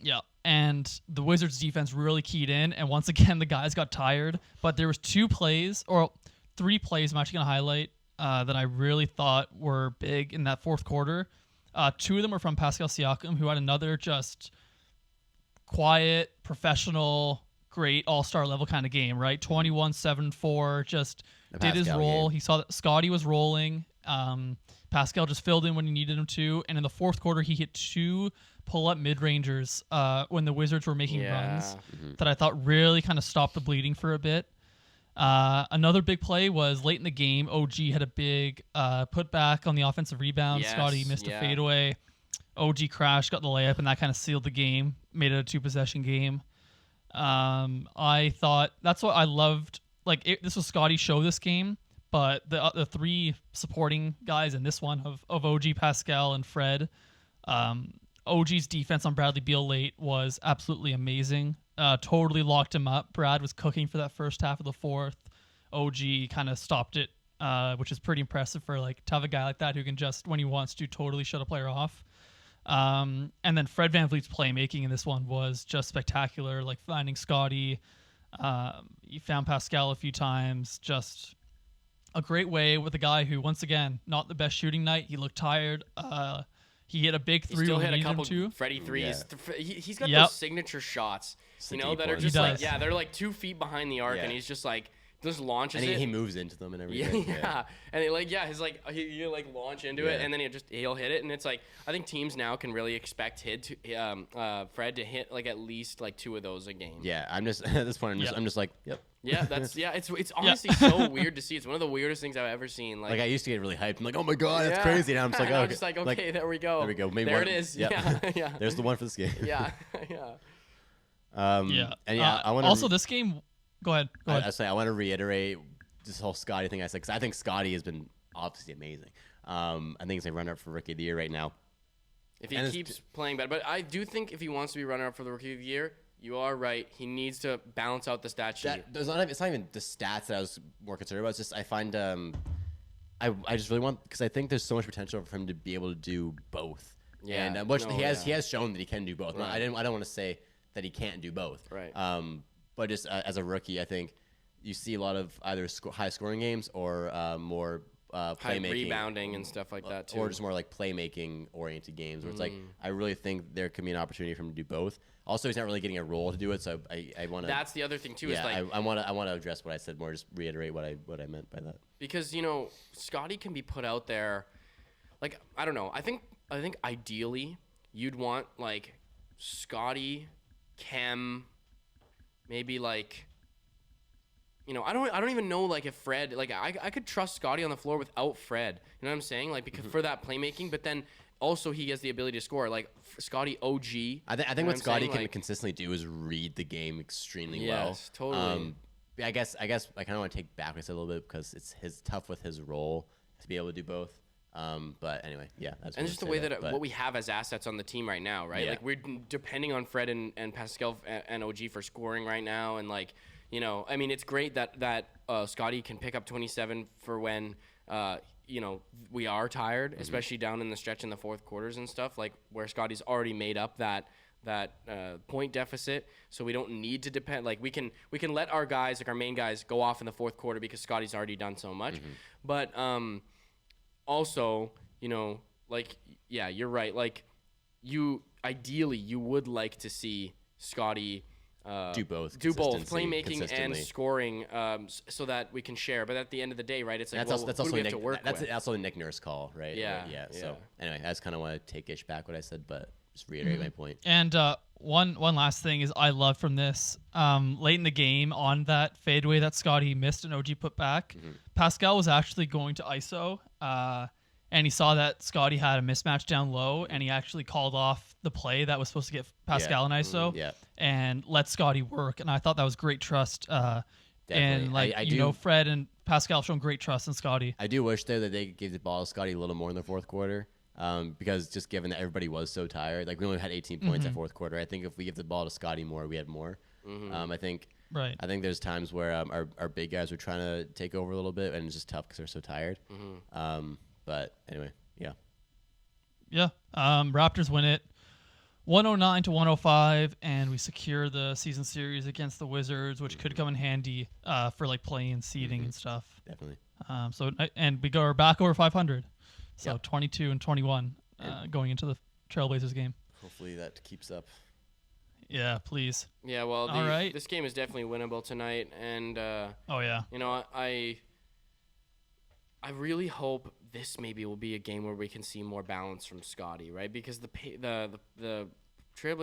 Yeah, and the Wizards defense really keyed in, and once again the guys got tired. But there was 3 plays I'm actually going to highlight that I really thought were big in that fourth quarter. 2 of them were from Pascal Siakam, who had another just quiet, professional, great all-star level kind of game, right? 21, 7, 4, just did his role. Game. He saw that Scottie was rolling. Pascal just filled in when he needed him to. And in the fourth quarter, he hit 2 pull-up mid-rangers when the Wizards were making runs that I thought really kind of stopped the bleeding for a bit. Another big play was late in the game. OG had a big putback on the offensive rebound. Scottie missed a fadeaway. OG crashed, got the layup, and that kind of sealed the game, made it a 2-possession game. I thought that's what I loved. This was Scottie's show this game, but the 3 supporting guys in this one of OG, Pascal, and Fred. OG's defense on Bradley Beal late was absolutely amazing. Totally locked him up. Brad was cooking for that first half of the fourth. OG kind of stopped it, which is pretty impressive for to have a guy like that who can just, when he wants to, totally shut a player off. And then Fred VanVleet's playmaking in this one was just spectacular, finding Scottie. He found Pascal a few times. Just a great way with a guy who, once again, not the best shooting night. He looked tired. He hit a big 3 when he needed him to. Freddie threes. Yeah. He's got those signature shots, that are just they're 2 feet behind the arc, and he's just just launches and he moves into them and everything. And he launch into it, and then he'll hit it, and it's I think teams now can really expect Fred to hit at least 2 of those a game. Yeah, I'm just at this point I'm just yep. Yeah, it's honestly so weird to see. It's one of the weirdest things I've ever seen. I used to get really hyped. I'm like, oh my god, that's crazy. Now I'm just okay, there we go. There we go. Maybe there it is. Yep. Yeah. There's the one for this game. Yeah. And I want to also this game. Go ahead. I want to reiterate this whole Scottie thing. I said, because I think Scottie has been obviously amazing. I think he's a runner-up for Rookie of the Year right now. If he keeps playing bad, but I do think if he wants to be runner-up for the Rookie of the Year, you are right. He needs to balance out the stat sheet. It's not even the stats that I was more concerned about. It's just I find I just really want, because I think there's so much potential for him to be able to do both. Yeah, and he has shown that he can do both. Right. I don't want to say that he can't do both. Right. But just as a rookie, I think you see a lot of either high-scoring games or more playmaking, high rebounding and stuff like that too, or just more playmaking-oriented games where it's I really think there could be an opportunity for him to do both. Also, he's not really getting a role to do it, so I want to. That's the other thing too. Yeah, I want to address what I said more, just reiterate what I meant by that. Because Scottie can be put out there, I don't know. I think ideally you'd want Scottie, Kem. Maybe I don't even know if Fred I could trust Scottie on the floor without Fred. You know what I'm saying? Because for that playmaking, but then also he has the ability to score. Scottie OG. I think what Scottie can consistently do is read the game extremely well. Yes, totally. I guess I kind of want to take back this a little bit because it's tough with his role to be able to do both. But anyway, yeah. And just the way that what we have as assets on the team right now, right? Yeah. We're depending on Fred and Pascal and OG for scoring right now, and it's great that Scottie can pick up 27 for when we are tired, especially down in the stretch in the fourth quarters and stuff, where Scottie's already made up that point deficit, so we don't need to depend. We can let our guys, our main guys, go off in the fourth quarter because Scottie's already done so much, but also, you're right. Ideally, you would like to see Scottie do both playmaking and scoring, so that we can share. But at the end of the day, right, it's like that's who do we have to work with? That's also a Nick Nurse call, right? Yeah. So anyway, I just kind of want to take ish back what I said, but just reiterate my point. And one last thing is I love from this late in the game on that fadeaway that Scottie missed and OG put back. Pascal was actually going to ISO, and he saw that Scottie had a mismatch down low, and he actually called off the play that was supposed to get Pascal in ISO and let Scottie work. And I thought that was great trust. And Fred and Pascal have shown great trust in Scottie. I do wish though that they gave the ball to Scottie a little more in the fourth quarter. Because just given that everybody was so tired, like we only had 18 points at fourth quarter. I think if we give the ball to Scottie more, we had more. I think there's times where our big guys are trying to take over a little bit, and it's just tough because they're so tired. But anyway, Raptors win it 109-105, and we secure the season series against the Wizards, which could come in handy for like play-in seeding and stuff. Definitely. And we go back over 500. So 22-21 going into the Trailblazers game. Hopefully that keeps up. Yeah, please. Yeah, well, this game is definitely winnable tonight, and I really hope this maybe will be a game where we can see more balance from Scottie, right? Because the Trailblazers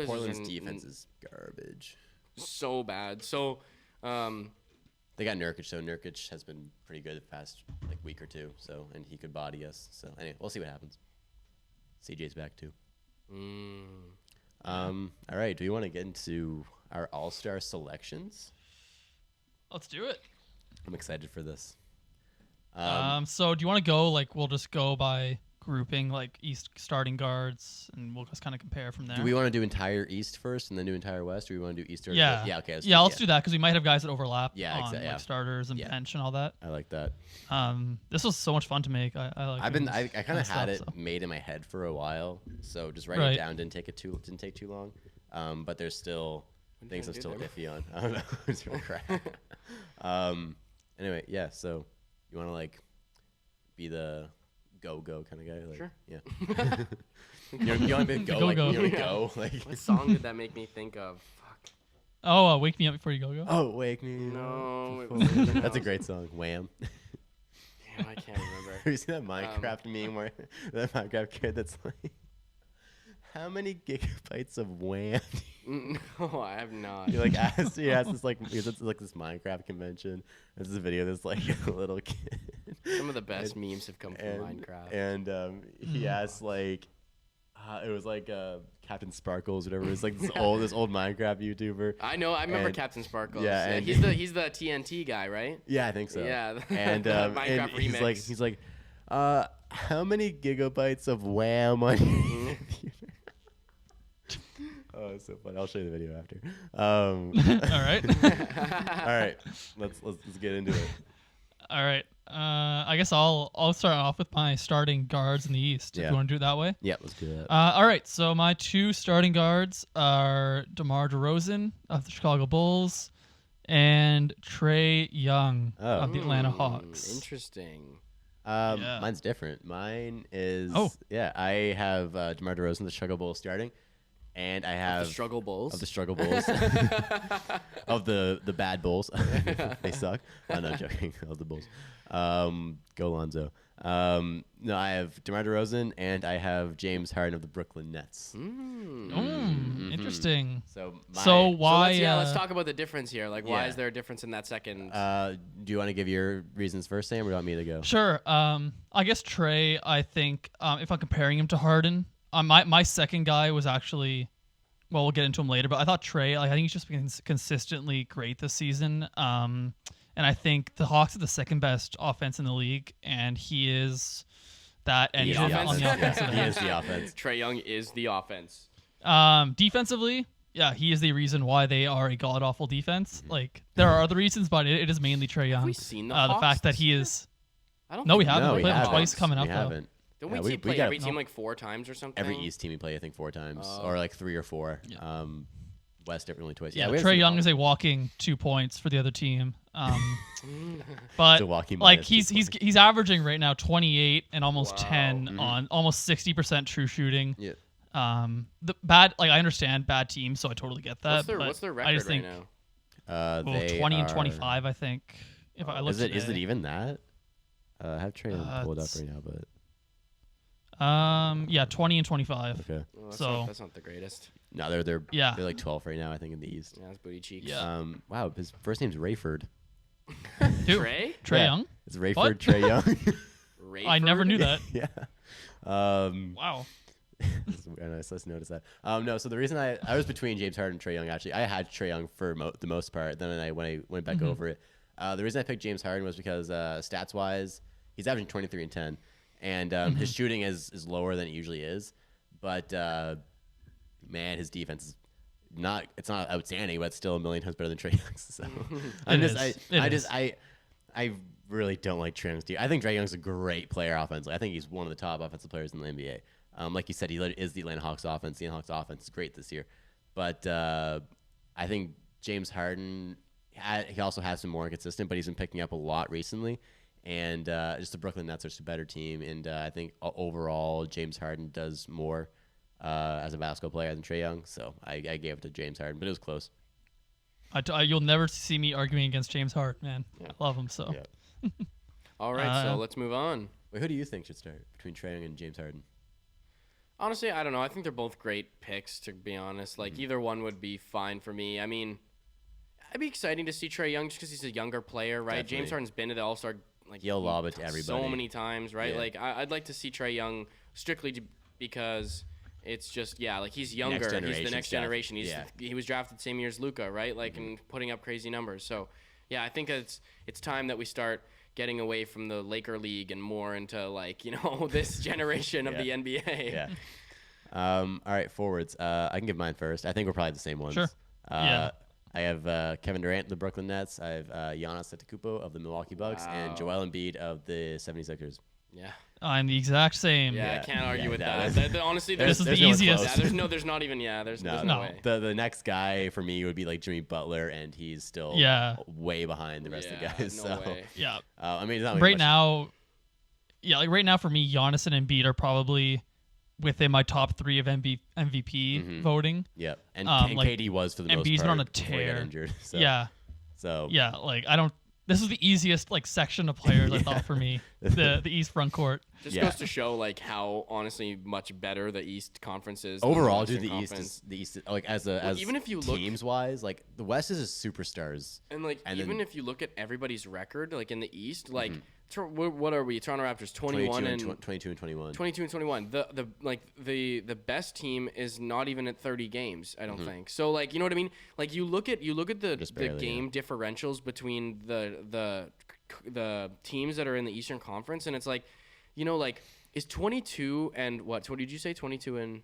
Portland's defense is garbage. So bad. So they got Nurkic, so Nurkic has been pretty good the past week or two. So, and he could body us. So anyway, we'll see what happens. CJ's back too. All right. Do we want to get into our All-Star selections? Let's do it. I'm excited for this. So do you want to go we'll just go by grouping East starting guards, and we'll just kind of compare from there? Do we want to do entire East first and then do entire West, or do we want to do East or West? Okay. Let's do that because we might have guys that overlap on starters and bench and all that. I like that. This was so much fun to make. I kind of had it made in my head for a while, so just writing it down didn't take too long. But there's still things I'm still iffy on. I don't know. It's really crap. Anyway, so you want to be the go kind of guy? Sure. Yeah. you want to be go? Go. What song did that make me think of? Fuck. Oh, Wake Me Up Before You Go. Oh, Wake Me. No. That's a great song. Wham. Damn, I can't remember. Have you seen that Minecraft meme where that Minecraft kid that's like, how many gigabytes of Wham? No, I have not. You're asked this this Minecraft convention. This is a video of this a little kid. Some of the best memes have come from Minecraft. And he asked it was Captain Sparkles, whatever. It was this old Minecraft YouTuber. I know. I remember Captain Sparkles. Yeah, and he's the TNT guy, right? Yeah, I think so. Yeah. And Minecraft and remix. he's like, how many gigabytes of Wham on your computer? Oh, it's so funny. I'll show you the video after. All right. All right. Let's get into it. All right. I guess I'll start off with my starting guards in the East. If you want to do it that way. Yeah, let's do that. All right. So my two starting guards are DeMar DeRozan of the Chicago Bulls and Trae Young of the Atlanta Hawks. Interesting. Mine's different. Mine is I have DeMar DeRozan, the Chicago Bulls starting. And I have of the struggle bulls of the bad Bulls. They suck. I'm not joking. Of the Bulls. Go Lonzo. No, I have DeMar DeRozan and I have James Harden of the Brooklyn Nets. Interesting. So why? Let's talk about the difference here. Why is there a difference in that second? Do you want to give your reasons first, Sam, or do you want me to go? Sure. I guess Trae. I think if I'm comparing him to Harden. My second guy was actually, well, we'll get into him later, but I thought Trae, I think he's just been consistently great this season. And I think the Hawks are the second best offense in the league, and he is that engine on the offensive end. He is the offense. Trae Young is the offense. Defensively, he is the reason why they are a god-awful defense. There are other reasons, but it is mainly Trae Young. Have we seen the Hawks the fact that he is... I don't no, we think haven't. No, we played him twice coming up, we though. Haven't. Don't we play every team 4 times or something? Every East team we play, I think, 4 times, or 3 or 4. Yeah. West only twice. Yeah, Trae Young is a walking 2 points for the other team. But he's averaging right now 28 and almost 10 on almost 60% true shooting. Yeah. The bad, like I understand bad teams, so I totally get that. What's their record I just think, right now? Well, 20 and 25, I think. If I look is it even that? I have Trae Young pulled up right now, but yeah, 20 and 25. okay. Well, that's not the greatest. No, they're like 12th right now, I think, in the East. Yeah, that's booty cheeks. Yeah. Wow, his first name's Rayford. Trae Young. It's Rayford Trae Young. Rayford? I never knew that. Yeah. Wow. I just noticed that. No, so the reason I was between James Harden and Trae Young, actually. I had Trae Young for the most part. Then when I went back over it, the reason I picked James Harden was because stats-wise, he's averaging 23 and 10. And his shooting is lower than it usually is. But, man, his defense is it's not outstanding, but it's still a million times better than Trae Young's. So I really don't like Trae Young's defense. I think Trae Young's a great player offensively. I think he's one of the top offensive players in the NBA. Like you said, he is the Atlanta Hawks offense. The Atlanta Hawks offense is great this year. But I think James Harden, he also has been more inconsistent, but he's been picking up a lot recently. And just the Brooklyn Nets are just a better team. And I think overall, James Harden does more as a basketball player than Trae Young. So I gave it to James Harden, but it was close. You'll never see me arguing against James Harden, man. Yeah. I love him so. Yeah. All right, so let's move on. Wait, who do you think should start between Trae Young and James Harden? Honestly, I don't know. I think they're both great picks, to be honest. Like, either one would be fine for me. I mean, it'd be exciting to see Trae Young just because he's a younger player, right? Definitely. James Harden's been to the All-Star He'll lob it to everybody so many times, right? Yeah. Like, I'd like to see Trae Young strictly because it's just, like, he's younger. He's the next generation. He was drafted the same year as Luka, right? Like, and putting up crazy numbers. So, I think it's time that we start getting away from the Laker League and more into, like, this generation of the NBA. Yeah. All right, forwards. I can give mine first. I think we're probably the same ones. Sure. Yeah. I have Kevin Durant of the Brooklyn Nets. I have Giannis Antetokounmpo of the Milwaukee Bucks and Joel Embiid of the 76ers. Yeah. I'm the exact same. Yeah, I can't argue with that. Honestly, this is the easiest. There's not even. There's no way. The next guy for me would be like Jimmy Butler, and he's still way behind the rest of the guys. No way. Yeah. I mean, it's not right now for me, Giannis and Embiid are probably within my top 3 of MVP voting. Yeah, and like, KD was for the most part. Embiid's been on a before he got tear. injured. So. Yeah, like I don't. This is the easiest like section of players I thought for me. The East front court. Just goes to show like how honestly much better the East Conference is. Overall, dude, the East is like as even if you teams wise, like the West is superstars. And like even if you look at everybody's record, like in the East, like what are we? Torontoraptors 22 and 21. 22 and 21. The best team is not even at 30 games, I don't think. So like, you know what I mean? Like you look at the game differentials between the teams that are in the Eastern Conference, and it's like, like is 22 and what did you say? 22 and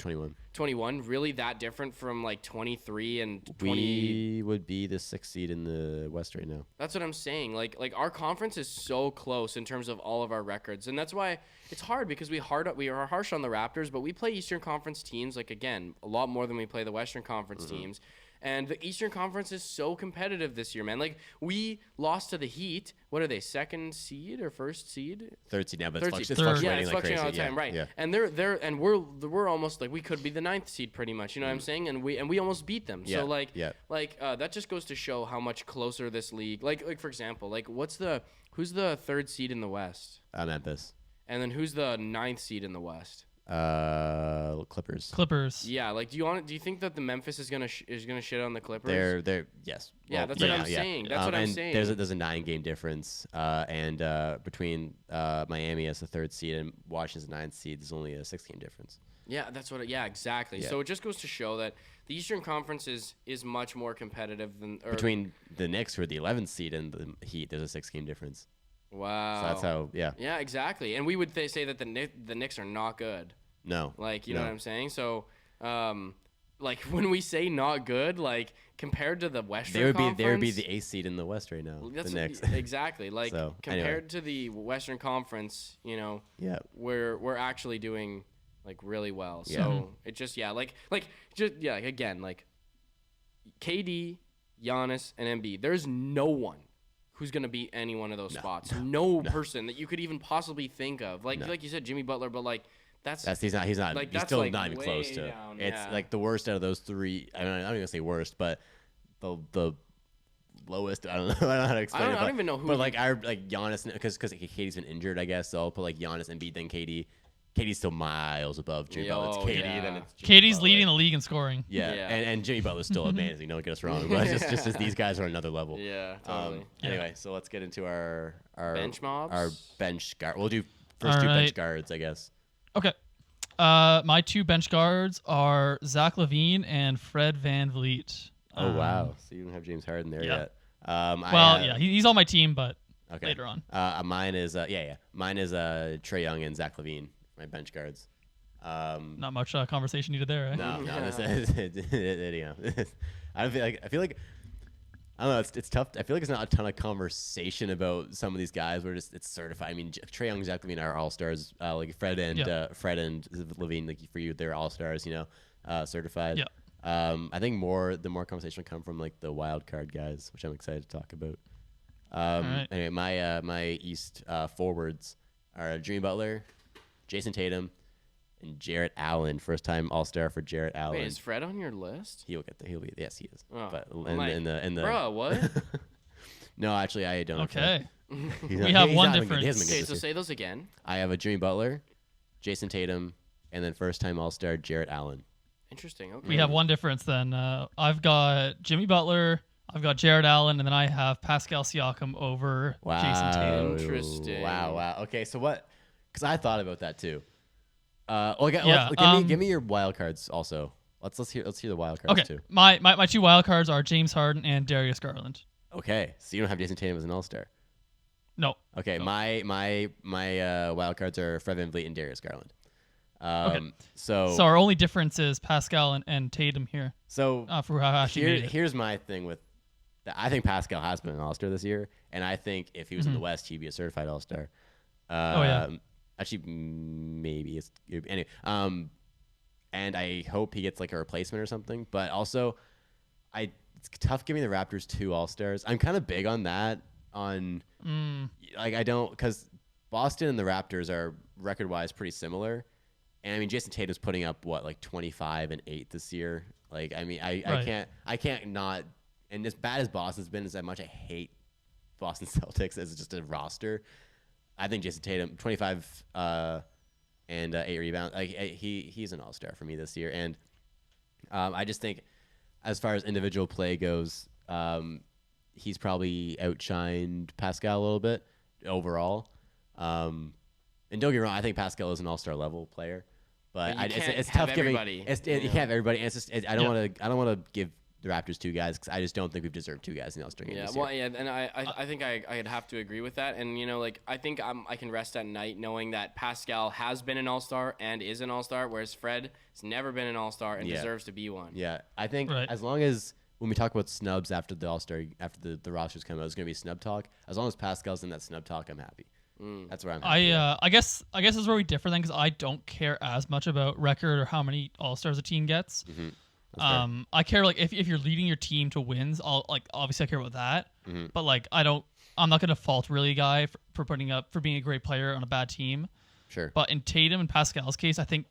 21 really that different from like 23 and 20? We would be the 6th seed in the West right now. That's what I'm saying. Like our conference is so close in terms of all of our records, and that's why it's hard because we are harsh on the Raptors, but we play Eastern Conference teams like again a lot more than we play the Western Conference teams. And the Eastern Conference is so competitive this year, man. Like, we lost to the Heat. What are they, 2nd seed or 1st seed? 3rd seed now, but it's it's fluctuating like fluctuating crazy. all the time, right? Yeah. And they're we're almost like we could be the 9th seed pretty much. You know what I'm saying? And we almost beat them. Yeah. So that just goes to show how much closer this league. Like for example, like who's the 3rd seed in the West? Memphis. And then who's the 9th seed in the West? Clippers. Yeah, like do you think that the Memphis is gonna shit on the Clippers? They're yes. Yeah, well, that's what I'm saying. That's what I'm saying. There's a 9-game difference, and between Miami as the 3rd seed and Washington's 9th seed, there's only a 6-game difference. Yeah, that's what. Yeah, exactly. Yeah. So it just goes to show that the Eastern Conference is much more competitive than between the Knicks, who are the 11th seed, and the Heat. There's a 6-game difference. Wow. So that's how. Yeah. Yeah, exactly. And we would say that the Knicks are not good. No. Like you know what I'm saying. So, like when we say not good, like compared to the Western Conference, they would be the 8th seed in the West right now. That's the Knicks. Exactly. Like compared to the Western Conference, we're actually doing like really well. So it just again, like KD, Giannis, and Embiid. There's no one who's gonna beat any one of those spots. No person that you could even possibly think of. Like you said, Jimmy Butler, but like he's not. Like, he's that's, still like, not even way close to. down, It's yeah. like the worst out of those three. I mean, I don't even say worst, but the lowest. I don't know. I don't know how to explain it. I don't even know who. But like Giannis, because KD's been injured, I guess. So I'll put like Giannis, Embiid, then KD. KD's still miles above Jimmy Butler. It's KD, yeah. then it's Jimmy KD's Butler. leading the league in scoring. Yeah, Yeah. And Jimmy Butler's still amazing. Don't get us wrong, but it's just as these guys are another level. Yeah, totally. Anyway, so let's get into our Bench mobs? Our bench guard. We'll do first All two bench right. guards, I guess. Okay. My 2 bench guards are Zach LaVine and Fred VanVleet. Oh wow! So you don't have James Harden there yeah. yet. Yeah, he's on my team, but okay. later on. Mine is Mine is Trae Young and Zach LaVine, my bench guards. Not much conversation needed there, right? No, this is I feel like I don't know. It's tough. I feel like it's not a ton of conversation about some of these guys. It's certified. I mean, Trae Young, Zach LaVine are all stars. Like Fred and LaVine, like for you, they're all stars. Certified. Yeah. I think the more conversation will come from like the wild card guys, which I'm excited to talk about. right. Anyway, my East forwards are Jimmy Butler, Jason Tatum, and Jarrett Allen. First time All-Star for Jarrett Allen. Wait, is Fred on your list? He'll get there. He'll be. Yes, he is. Oh, But I'm like, in the Bro, what? no, actually, I don't. Okay. He's We have one not been good. He difference. hasn't been good Okay, this so year. say those again. I have a Jimmy Butler, Jason Tatum, and then first time All-Star Jarrett Allen. Interesting. Okay. We have one difference then. I've got Jimmy Butler, I've got Jared Allen, and then I have Pascal Siakam over Wow. Jason Tatum. Interesting. Wow. Okay, so what? Because I thought about that too. Okay, Yeah, give me your wild cards also. Let's hear the wild cards Okay, too. my 2 wild cards are James Harden and Darius Garland. Okay, so you don't have Jason Tatum as an All-Star. No. Okay, No. my wild cards are Fred VanVleet and Darius Garland. Okay. So our only difference is Pascal and Tatum here for how Ashley made it. here's my thing with that. I think Pascal has been an All-Star this year, and I think if he was in the West, he'd be a certified All-Star. Yeah. Actually, maybe it's anyway. And I hope he gets like a replacement or something. But also, it's tough giving the Raptors 2 All-Stars. I'm kind of big on that. Because Boston and the Raptors are record-wise pretty similar. And I mean, Jason Tatum's putting up like 25 and 8 this year. Like, I mean, I can't not. And as bad as Boston's been, as much I hate Boston Celtics as just a roster. I think Jason Tatum, 25 and 8 rebounds. Like he's an All-Star for me this year. And I just think, as far as individual play goes, he's probably outshined Pascal a little bit overall. And don't get me wrong, I think Pascal is an All-Star level player. But it's tough giving. You can't have everybody. And it's just I don't want to give the Raptors 2 guys because I just don't think we've deserved 2 guys in the All-Star game. Yeah, this well, year. yeah, and I think I'd have to agree with that. And like I think I can rest at night knowing that Pascal has been an All-Star and is an All-Star, whereas Fred has never been an All-Star and deserves to be one. Yeah, I think Right. as long as when we talk about snubs after the All-Star, after the rosters come out, it's going to be snub talk. As long as Pascal's in that snub talk, I'm happy. That's where I'm happy. I guess this is where we differ then, because I don't care as much about record or how many All-Stars a team gets. I care like if you're leading your team to wins, obviously I care about that. But like I'm not gonna fault really a guy for being a great player on a bad team. Sure. But in Tatum and Pascal's case, I think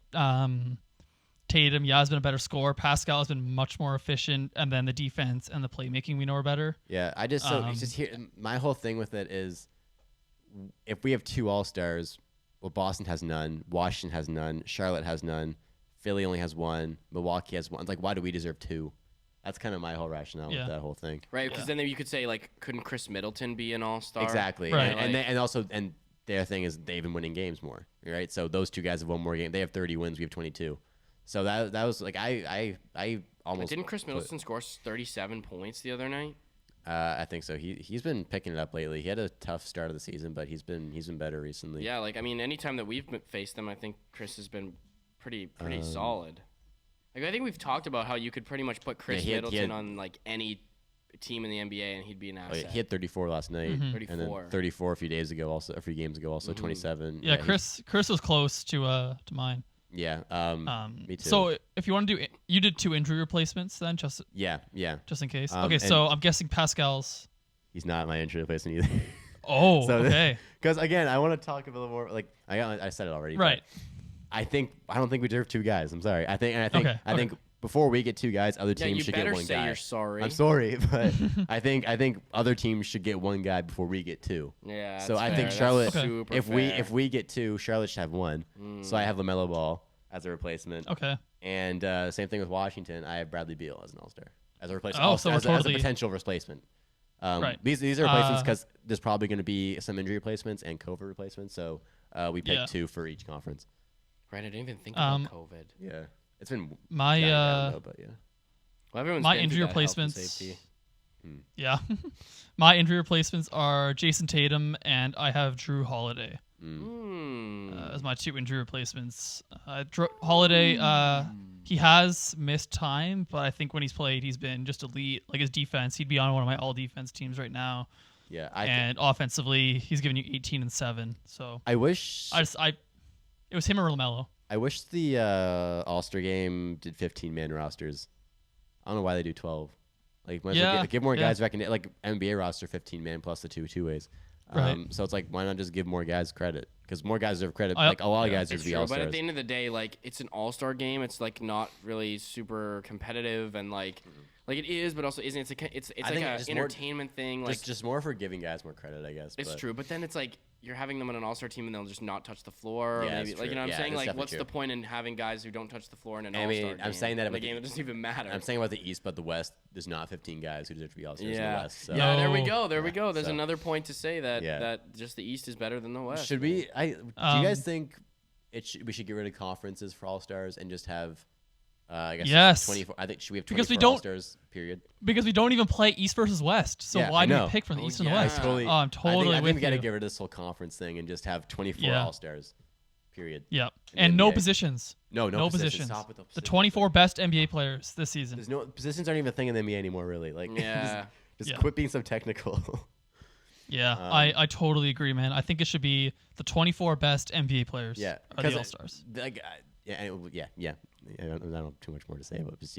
Tatum has been a better scorer. Pascal has been much more efficient, and then the defense and the playmaking we know are better. Yeah, it's just here. My whole thing with it is, if we have 2 All-Stars, well, Boston has none, Washington has none, Charlotte has none, Philly only has 1, Milwaukee has 1. It's like, why do we deserve 2? That's kind of my whole rationale with that whole thing. Right, because then you could say like, couldn't Chris Middleton be an All-Star? Exactly. Right. And their thing is they've been winning games more, right? So those 2 guys have won more games. They have 30 wins. We have 22. So that was like I almost. Didn't Chris Middleton score 37 points the other night? I think so. He's been picking it up lately. He had a tough start of the season, but he's been better recently. Yeah, like I mean, anytime that we've faced them, I think Chris has been pretty solid. Like I think we've talked about how you could pretty much put Chris Middleton on like any team in the NBA and he'd be an asset. Oh, yeah, he had 34 last night, 34. and then 34 a few games ago, also 27. Yeah, Chris was close to mine. Yeah, me too. So if you want to you did 2 injury replacements then, just yeah, just in case. Okay, so I'm guessing Pascal's. He's not my injury replacement either. Oh, okay. Because again, I want to talk a little more. Like I said it already. Right. I don't think we deserve 2 guys. I'm sorry. I think before we get 2 guys, other teams should get 1 guy. You're sorry. I'm sorry, but I think other teams should get 1 guy before we get 2. Yeah. So I think Charlotte, if we get 2, Charlotte should have 1. So I have LaMelo Ball as a replacement. Okay. And same thing with Washington. I have Bradley Beal as an All-Star as a replacement. Oh, so as totally a potential replacement. Right. These are replacements because there's probably going to be some injury replacements and COVID replacements. So we picked 2 for each conference. Right. I didn't even think about COVID. Yeah. It's been my but yeah. Well, everyone's my been injury through that health and replacements. safety. Yeah. My injury replacements are Jason Tatum and I have Drew Holiday as my 2 injury replacements. Holiday, he has missed time, but I think when he's played, he's been just elite. Like his defense, he'd be on one of my all defense teams right now. Yeah. And offensively, he's giving you 18 and 7. So I wish it was him or LaMelo. I wish the All-Star game did 15-man rosters. I don't know why they do 12. Like, might as well give more guys recognition. Like NBA roster, 15-man plus the 2 two-ways. Right. So it's like, why not just give more guys credit? Because more guys deserve credit. Like a lot of guys deserve to be All-Stars. But at the end of the day, like it's an All-Star game. It's like not really super competitive and like it is, but also isn't. It's like an entertainment thing. Like just more for giving guys more credit, I guess. It's true, but then it's like you're having them on an All-Star team and they'll just not touch the floor. Or maybe, like you know what I'm saying? Like what's the point in having guys who don't touch the floor in an All-Star game? I'm saying that the game, it doesn't even matter. I'm saying about the East, but the West, there's not 15 guys who deserve to be All-Stars in the West. So. Yeah, there we go. There we go. There's another point to say that just the East is better than the West. Should we? Do you guys think we should get rid of conferences for All-Stars and just have? I guess 24. I think should we have 24 All-Stars? Period. Because we don't even play East versus West. So why do we pick from the East and the West? I'm totally. I think we got to you. get rid of this whole conference thing and just have 24 All-Stars. Period. Yep. And no positions. No positions. The 24 best NBA players this season. There's no positions aren't even a thing in the NBA anymore. Really. Like. Just quit being so technical. Yeah, I totally agree, man. I think it should be the 24 best NBA players. Yeah, are the All-Stars. I don't have too much more to say, but just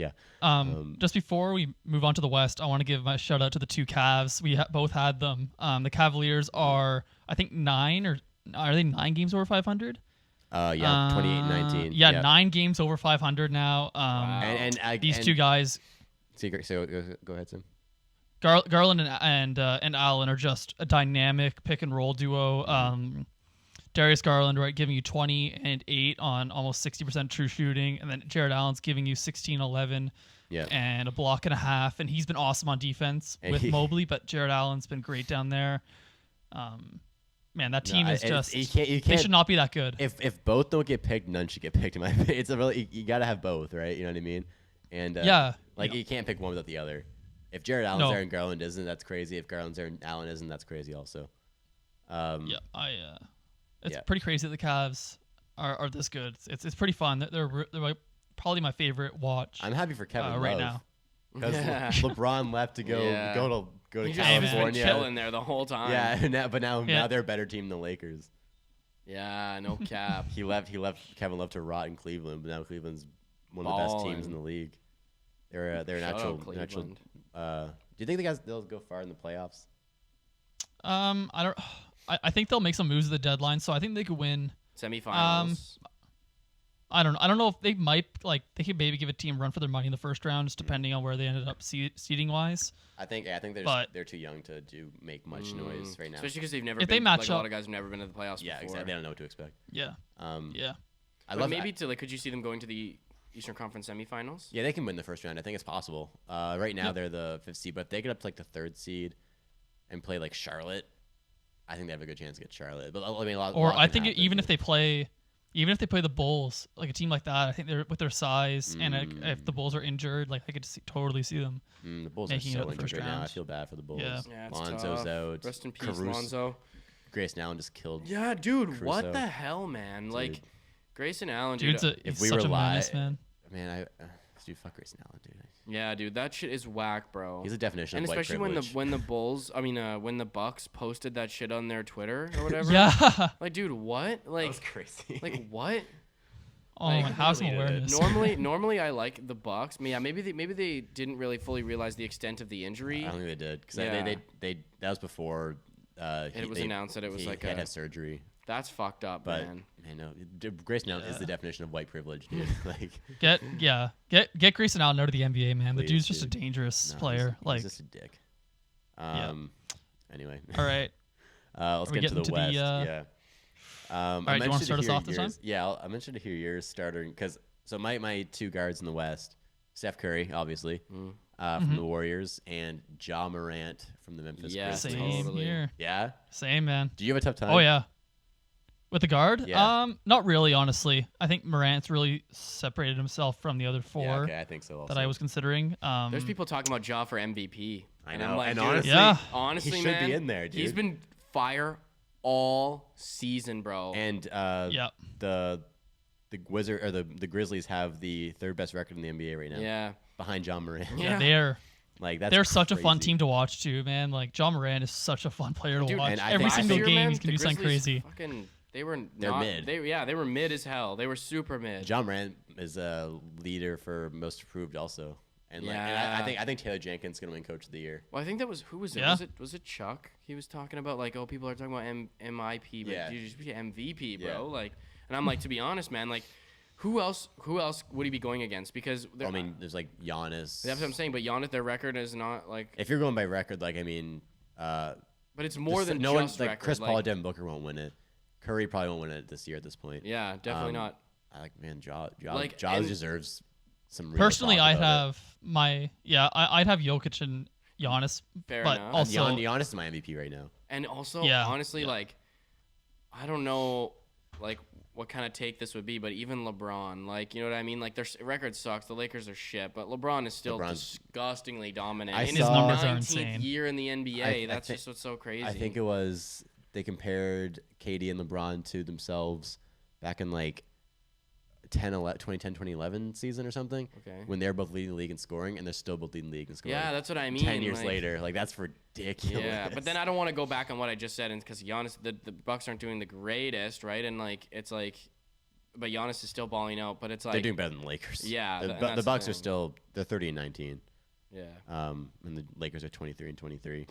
just before we move on to the West, I want to give my shout out to the 2 Cavs. We both had them. The Cavaliers are, I think, 9 games over 500? 28-19. Yeah, 9 games over 500 now. And these 2 guys. So go ahead, Sam. Garland and Allen are just a dynamic pick and roll duo. Darius Garland, right, giving you 20 and 8 on almost 60% true shooting, and then Jared Allen's giving you 16, 11, and a block and a half, and he's been awesome on defense with Mobley, but Jared Allen's been great down there. Man, that team is just you can't, they should not be that good. If both don't get picked, none should get picked. In my opinion, it's a really you got to have both, right? You know what I mean? And you can't pick one without the other. If Jared Allen's there and Garland isn't, that's crazy. If Garland's there and Allen isn't, that's crazy also. It's pretty crazy that the Cavs are this good. It's pretty fun. They're like probably my favorite watch. I'm happy for Kevin Love right now because LeBron left to go to He's California. Just been chilling there the whole time. Yeah, now they're a better team than the Lakers. Yeah, no cap. He left Kevin Love to rot in Cleveland, but now Cleveland's one of the best teams in the league. They're an actual. Do you think they'll go far in the playoffs? I think they'll make some moves at the deadline, so I think they could win semifinals. I don't know if they might they could maybe give a team a run for their money in the first round, just depending on where they ended up seeding wise. I think they're too young to make much noise right now, especially because they've never. If been, they match up, a lot of guys have never been to the playoffs. Yeah, before. exactly. They don't know what to expect. Yeah. Could you see them going to the Eastern Conference semifinals? Yeah, they can win the first round. I think it's possible. Right now they're the 5th seed, but if they get up to the 3rd seed and play Charlotte, I think they have a good chance to get Charlotte. But I mean, I think even if they play the Bulls, like a team like that, I think they're with their size and if the Bulls are injured, I could totally see them. The Bulls are so injured right now. I feel bad for the Bulls. Yeah, Lonzo's out. Rest in peace, Lonzo. Grayson Allen just killed. Yeah, dude, Caruso. what the hell, man? Dude. Grayson Allen, dude. If we were live, man. Dude, fuck Grayson Allen, dude. Yeah, dude, that shit is whack, bro. He's a definition of white especially privilege. when the Bucks posted that shit on their Twitter or whatever. Yeah. Dude, what? That was crazy. What? Oh, have some awareness. Normally I like the Bucks. Maybe they didn't really fully realize the extent of the injury. I don't think they did because they that was before it was announced that it was he had surgery. That's fucked up, But man. man, no, Grayson Allen is the definition of white privilege, dude. Like, get Grayson Allen out of the NBA, man. The Please, dude's just a dude. dangerous no, player. he's like, just a dick. Yeah. Anyway, all right. let's we get to getting the to West. the, Yeah. All right, do you want to start us off this time? Yeah, I'm interested to hear yours starting because my two guards in the West, Steph Curry, obviously, from the Warriors, and Ja Morant from the Memphis Grizzlies. Same Totally. here. Yeah. Same, man. Do you have a tough time? Oh yeah. With the guard? Yeah. Not really, honestly. I think Morant's really separated himself from the other four Yeah, okay, I think so. Also. that I was considering. There's people talking about Ja for MVP. I And know. I'm like, And dude, honestly, Yeah. honestly, he should man, be in there, dude. He's been fire all season, bro. And Yeah. the Wizard or the Grizzlies have the third best record in the NBA right now. yeah. Behind John Morant. Yeah. They're Like that's they're such a fun crazy. team to watch too, man. Like John Morant is such a fun player to Dude, watch. and I Every think single Last year, game man, he's gonna the do something Grizzlies crazy. Fucking, They're mid. They were mid as hell. They were super mid. John Morant is a leader for most improved also. And like, and Yeah. I think Taylor Jenkins is gonna win Coach of the Year. Well, I think that was who was it? Yeah. Was it Chuck? He was talking about like, oh, people are talking about MIP, but Yeah. you just be MVP, bro. Yeah. Like, and I'm like, to be honest, man, like, who else would he be going against? Because I mean, there's like Giannis. that's what I'm saying. But Giannis, their record is not like. If you're going by record, like I mean, But it's more than no just one like record. Chris Paul, like, Devin Booker won't win it. Curry probably won't win it this year at this point. yeah, definitely not. I like man, Ja Like, Ja and- deserves some. Real Personally, talk I'd about have I'd have Jokic and Giannis, Fair but enough. it. also Giannis is my MVP right now. And also, Yeah. honestly, like, I don't know, like, what kind of take this would be, but even LeBron, like, you know what I mean? Like, their record sucks. The Lakers are shit, but LeBron is still LeBron's- disgustingly dominant. I In saw- His numbers are 19th insane. year in the NBA, I that's thi- just what's so crazy. I think it was they compared KD and LeBron to themselves back in like 2010, 2011 season or something. Okay. When they're both leading the league in scoring, and they're still both leading the league in scoring. Yeah, that's what I mean. 10 years like, later, like that's ridiculous. Yeah, but then I don't want to go back on what I just said, and because Giannis, the Bucks aren't doing the greatest, right? And like, it's like, but Giannis is still balling out. But it's like they're doing better than the Lakers. Yeah, the, and the that's the Bucks are thing. still they're 30-19. yeah. And the Lakers are 23-23,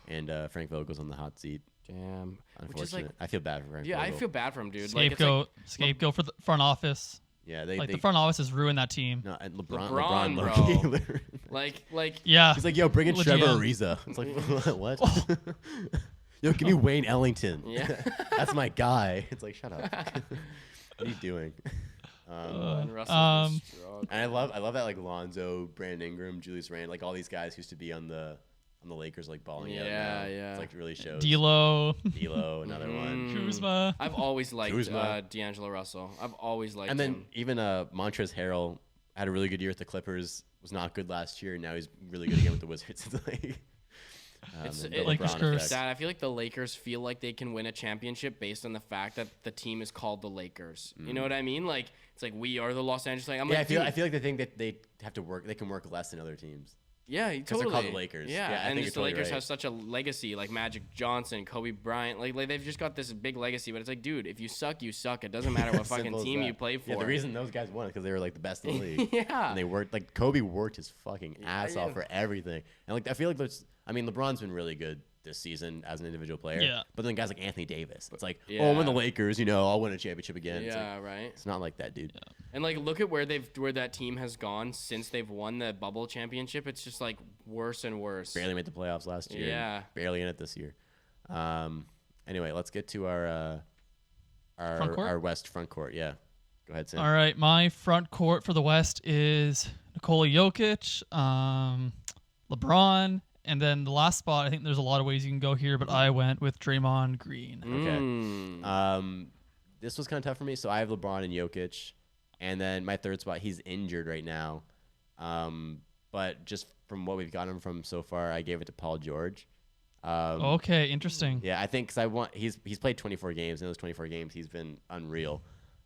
and Frank Vogel's on the hot seat. Damn. Which is Unfortunate. like, I feel bad for Frank yeah, I Vogel. feel bad for him, dude. Like, it's like, scapegoat for the front office. Yeah, Like they the front office has ruined that team. no, and LeBron, LeBron bro. low-key. like, Yeah, He's like, yo, bring in Legit. Trevor Ariza. It's like, what? Yo, give me Wayne Ellington. yeah. That's my guy. It's like, shut up. What are you doing? And Russell's Um, been strong. And I love that like Lonzo, Brandon Ingram, Julius Randle, like all these guys used to be on the Lakers like balling out. Yeah, now. yeah. It's like really shows. D'Lo, D'Lo, another one. Kuzma. I've always liked Kuzma. D'Angelo Russell. I've always liked And then him. even Montrezl Harrell had a really good year with the Clippers. Was not good last year. Now he's really good again with the Wizards. It's like, It's the Lakers LeBron curse. effect. Sad. I feel like the Lakers feel like they can win a championship based on the fact that the team is called the Lakers. You know what I mean? Like, it's like we are the Los Angeles. Like, I'm Yeah, like, dude, I feel like they think that they have to work. They can work less than other teams. yeah, they're totally. called the Lakers. Yeah, Yeah, I and think just you're the totally Lakers right. have such a legacy, like Magic Johnson, Kobe Bryant. Like they've just got this big legacy. But it's like, dude, if you suck, you suck. It doesn't matter what fucking Simple as team that. you play for. Yeah, the reason those guys won is because they were like the best in the league. Yeah. And they worked like Kobe worked his fucking ass yeah. off for everything. And like I feel like LeBron's been really good this season as an individual player. Yeah. But then guys like Anthony Davis, it's like, Yeah. oh, I'm in the Lakers, I'll win a championship again. It's, Yeah, like, right. it's not like that, dude. And like, look at where that team has gone since they've won the bubble championship. It's just like worse and worse. Barely made the playoffs last year. Yeah. Barely in it this year. Anyway, let's get to our Front court? our West front court. Yeah. Go ahead, Sam. All right, my front court for the West is Nikola Jokic, LeBron, and then the last spot. I think there's a lot of ways you can go here, but I went with Draymond Green. Okay. Mm. This was kind of tough for me. So I have LeBron and Jokic, and then my third spot, he's injured right now. But just from what we've gotten from so far, I gave it to Paul George. Okay, interesting. Yeah, I think because he's played 24 games. In those 24 games, he's been unreal.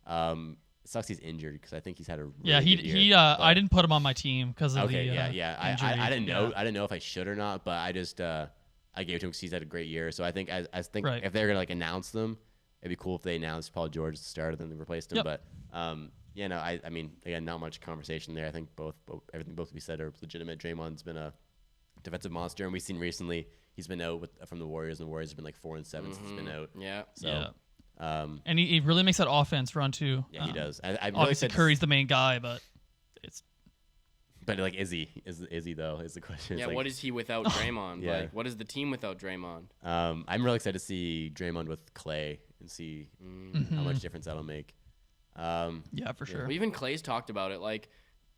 It sucks he's injured because I think he's had a really good year, but- I didn't put him on my team because of Okay, the yeah. injury. I didn't know. Yeah. I didn't know if I should or not, but I just I gave it to him because he's had a great year. So I think I think Right. if they're gonna like announce them, it'd be cool if they announced Paul George as the starter, then they replaced him. Yep. But yeah, no, I mean, again, not much conversation there. I think everything both we said are legitimate. Draymond's been a defensive monster, and we've seen recently he's been out from the Warriors, and the Warriors have been like 4-7 since he's been out. Yeah. So Yeah. And he really makes that offense run too. Yeah, he does. I'm really obviously, excited Curry's the main guy, but it's. But like, is he though? Is the question. Yeah, It's like, what is he without Draymond? Yeah. Like, what is the team without Draymond? I'm really excited to see Draymond with Clay and see how much difference that'll make. Yeah, for sure. Well, even Clay's talked about it. Like,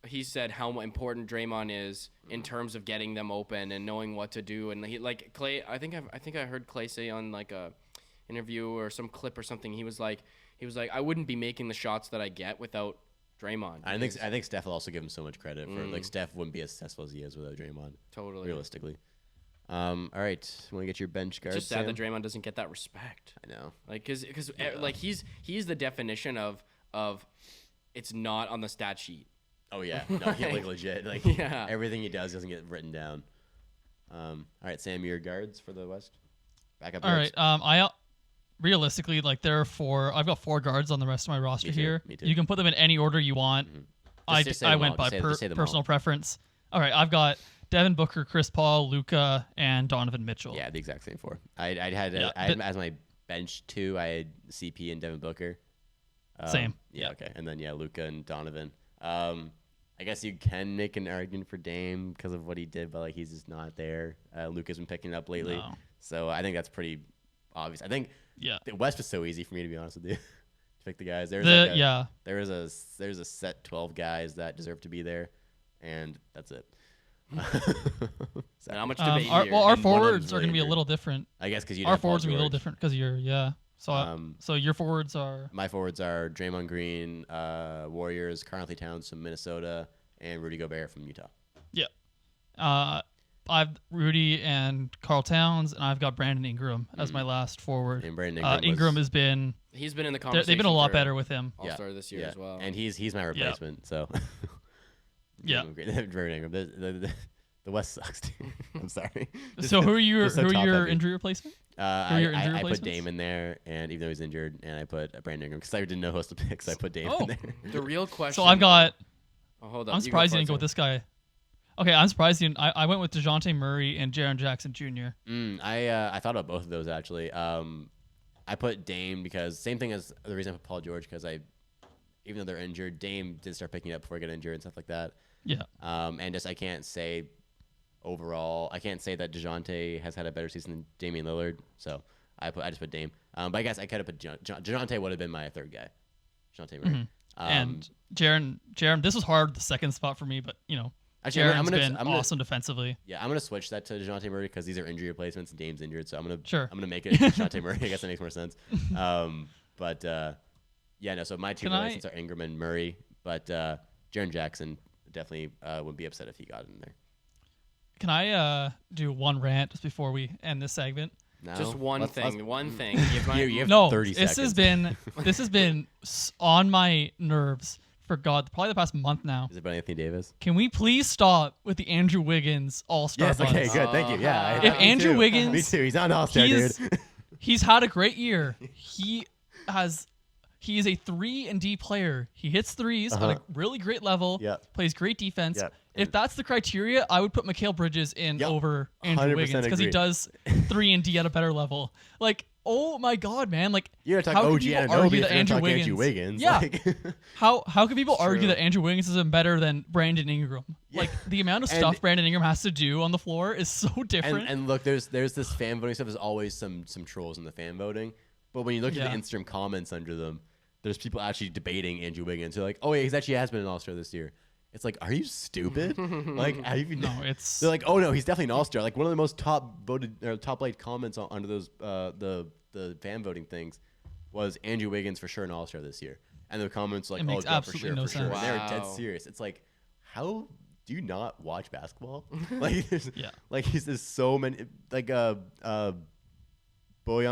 he said how important Draymond is in terms of getting them open and knowing what to do. And he, like, Clay, I think I heard Clay say on like a interview or some clip or something. He was like, I wouldn't be making the shots that I get without Draymond. I think Steph will also give him so much credit for like Steph wouldn't be as successful as he is without Draymond. Totally. Realistically. All right, want to get your bench guard? It's just sad Sam? that Draymond doesn't get that respect. I know. Like, cause like he's the definition of it's not on the stat sheet. Oh yeah, no, he like legit like Yeah. everything he does doesn't get written down. All right, Sam, your guards for the West. Backup All guards. right. Realistically, like there are 4. I've got 4 guards on the rest of my roster Me too, here. me too. You can put them in any order you want. Just say I them went all. by Just say them personal all. preference. All right, I've got Devin Booker, Chris Paul, Luka, and Donovan Mitchell. Yeah, the exact same 4. I had as my bench 2. I had CP and Devin Booker. Same. Yeah. Okay. And then Luka and Donovan. I guess you can make an argument for Dame because of what he did, but like he's just not there. Luka's been picking it up lately, No. so I think that's pretty obvious. I think the West was so easy for me, to be honest with you, to pick the guys. There's a set 12 guys that deserve to be there, and that's it. Not much debate here. Our And one of forwards them's are really going to be a injured. little different. I guess because Our forwards are going to be a little different because you're So your forwards are My forwards are Draymond Green, Warriors, Karl-Anthony Towns from Minnesota, and Rudy Gobert from Utah. I've Rudy and Karl Towns, and I've got Brandon Ingram as my last forward. And Brandon Ingram, Ingram has been He's been in the conversation. they've been a lot for better with him. All-Star this year as well. And he's my replacement. So Yeah. Brandon Ingram. The West sucks, dude. I'm sorry. So who are your so top heavy. injury replacements? I put replacements? Dame in there, and even though he's injured, and I put Brandon Ingram because I didn't know who else to pick, so I put Dame in there. The real question. So I've got. Oh, hold on. I'm surprised you didn't go with this guy. Okay, I'm surprised you didn't. I went with DeJounte Murray and Jaren Jackson Jr. I thought about both of those actually. I put Dame because same thing as the reason I put Paul George because even though they're injured, Dame did start picking up before he got injured and stuff like that. Yeah. And just I can't say overall, I can't say that DeJounte has had a better season than Damian Lillard. So I just put Dame. But I guess I could have put DeJounte would have been my third guy. DeJounte Murray. And Jaren, this was hard, the second spot for me, but actually, Jaren's been awesome defensively. Yeah, I'm gonna switch that to DeJounte Murray because these are injury replacements and Dame's injured, so I'm gonna make it DeJounte Murray. I guess that makes more sense. So my two replacements are Ingram and Murray, but Jaren Jackson definitely wouldn't be upset if he got in there. Can I do one rant just before we end this segment? No? Just one thing. You have No, 30 this seconds. has been on my nerves for probably the past month now. Is it about Anthony Davis? Can we please stop with the Andrew Wiggins All-Star buzz? Okay, good. Thank you. Yeah. If Andrew Wiggins, me too. He's on All-Star, dude. He's had a great year. He is a 3-and-D player. He hits threes on a really great level. Yep. Plays great defense. Yep. If that's the criteria, I would put Mikal Bridges in over Andrew Wiggins because he agree. does 3-and-D at a better level. Like, oh my God, man! Like, You're gonna how talk can OG people Anunoby argue if that you're gonna Andrew talk Wiggins? Andrew Wiggins. Yeah. Like, how can people argue true. that Andrew Wiggins is better than Brandon Ingram? Yeah. Like the amount of stuff Brandon Ingram has to do on the floor is so different. and look, there's this fan voting stuff. There's always some trolls in the fan voting, but when you look at the Instagram comments under them, there's people actually debating Andrew Wiggins. They're like, oh yeah, he actually has been an All-Star this year. It's like, are you stupid? Like, have you? No, it's. They're like, oh no, he's definitely an All-Star. Like one of the most top liked comments under those the fan voting things was Andrew Wiggins for sure an All-Star this year, and the comments like, It makes oh yeah, for absolutely sure, no for sure. sense. And they're dead Wow. serious. It's like, how do you not watch basketball? Like, Yeah. like there's so many like Bojan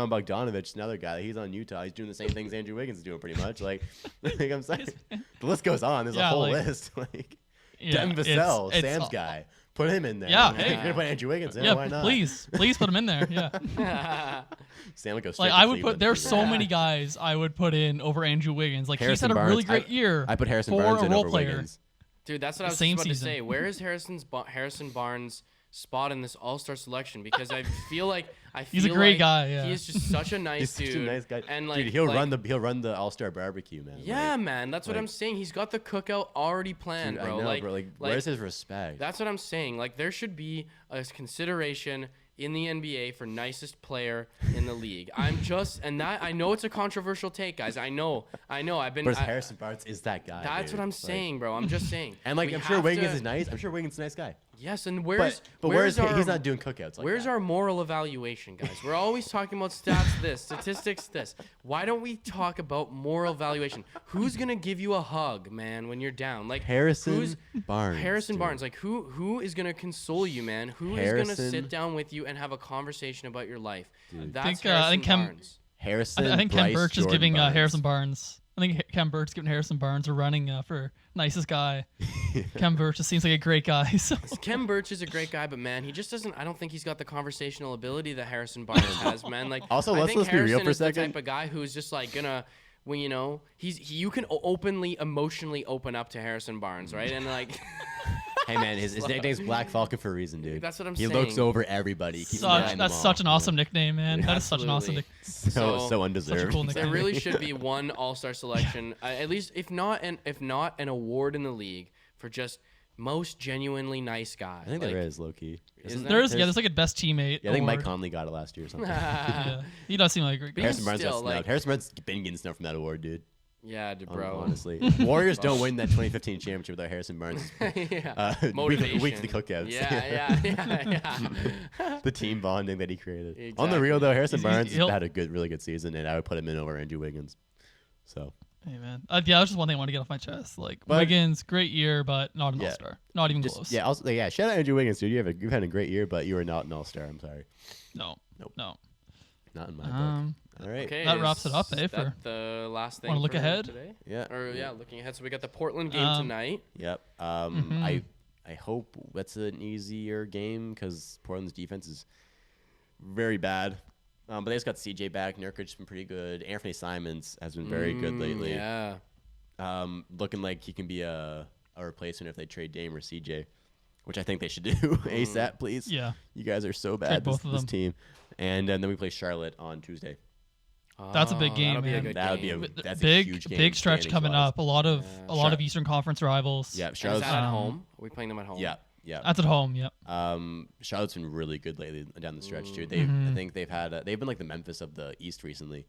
Bogdanovic, another guy. He's on Utah. He's doing the same things Andrew Wiggins is doing, pretty much. Like I'm saying, the list goes on. There's a whole list. Like Devin Vassell, Sam's guy. Put him in there. Yeah, If you're gonna put Andrew Wiggins in, Yeah, why not? please put him in there. Yeah. Sam would go straight Like to I would Cleveland. put. There's so many guys I would put in over Andrew Wiggins. Like Harrison he's had a really Barnes. great year. I put Harrison for Barnes a in role over player. Wiggins. Dude, that's what I was Same just about season. to say. Where is Harrison Barnes' spot in this all-star selection because I feel like he's a great guy. Yeah, he is just such a nice dude. He's such a nice guy. And like, dude, he'll run the all-star barbecue, man. Yeah, man, that's what I'm saying. He's got the cookout already planned, dude, bro. I know, bro. Like, where's his respect? That's what I'm saying. Like, there should be a consideration in the NBA for nicest player in the league. I know it's a controversial take, guys. I know. But Harrison Barnes is that guy. That's dude. what I'm saying, bro. I'm just saying. And like, I'm sure Wiggins is nice. I'm sure Wiggins is a nice guy. Yes, and where's he's not doing cookouts. Like where's that. our moral evaluation, guys? We're always talking about stats, this, statistics, this. Why don't we talk about moral evaluation? Who's gonna give you a hug, man, when you're down? Like Harrison Barnes. Harrison Barnes. Like who is gonna console you, man? Who is gonna sit down with you and have a conversation about your life? Dude. That's Harrison Barnes. Harrison. I think Ken Birch is giving Barnes. Harrison Barnes. I think Ken Birch is giving Harrison Barnes a running for nicest guy. Ken Birch just seems like a great guy. So. Ken Birch is a great guy, but man, he just doesn't. I don't think he's got the conversational ability that Harrison Barnes has, man. Like, also, let's be real for a second. The type of guy who's just like gonna, when you know, you can openly, emotionally open up to Harrison Barnes, right? And like. Hey man, his nickname's Black Falcon for a reason, dude. That's what I'm saying. He looks over everybody. That's such an awesome nickname, man. That is such an awesome nickname. So undeserved. Such a cool nickname. There really should be one All-Star selection, at least if not an award in the league for just most genuinely nice guy. I think there is, low key. There's like a best teammate. Yeah, I think Mike Conley got it last year or something. Yeah, he does seem like a great guy. Harrison Barnes got snubbed. Harrison Barnes been getting snubbed from that award, dude. Yeah, bro. Honestly, Warriors don't win that 2015 championship without Harrison Barnes. Motivation. Weekly cookouts. Yeah. The team bonding that he created. Exactly. On the real though, Harrison Barnes had a really good season, and I would put him in over Andrew Wiggins. So. Hey man, yeah, that's just one thing I want to get off my chest. Like Wiggins, great year, but not an All-Star, not even close. Yeah, also, shout out Andrew Wiggins, dude. You've had a great year, but you are not an All-Star. I'm sorry. No. Not in my book. All right. Okay, that wraps it up, for for the last thing. Want to look ahead? Today? Yeah. Looking ahead. So we got the Portland game tonight. Yep. I hope that's an easier game because Portland's defense is very bad. But they just got CJ back. Nurkic's been pretty good. Anthony Simons has been very good lately. Yeah. Looking like he can be a replacement if they trade Dame or CJ, which I think they should do ASAP, please. Yeah. You guys are so bad, this team. And then we play Charlotte on Tuesday. That's a big game, man. That's a huge game. Big stretch coming up. A lot of Eastern Conference rivals. Yeah, Charlotte's at home. Are we playing them at home? Yeah. That's at home. Yep. Charlotte's been really good lately down the stretch too. I think they've been like the Memphis of the East recently.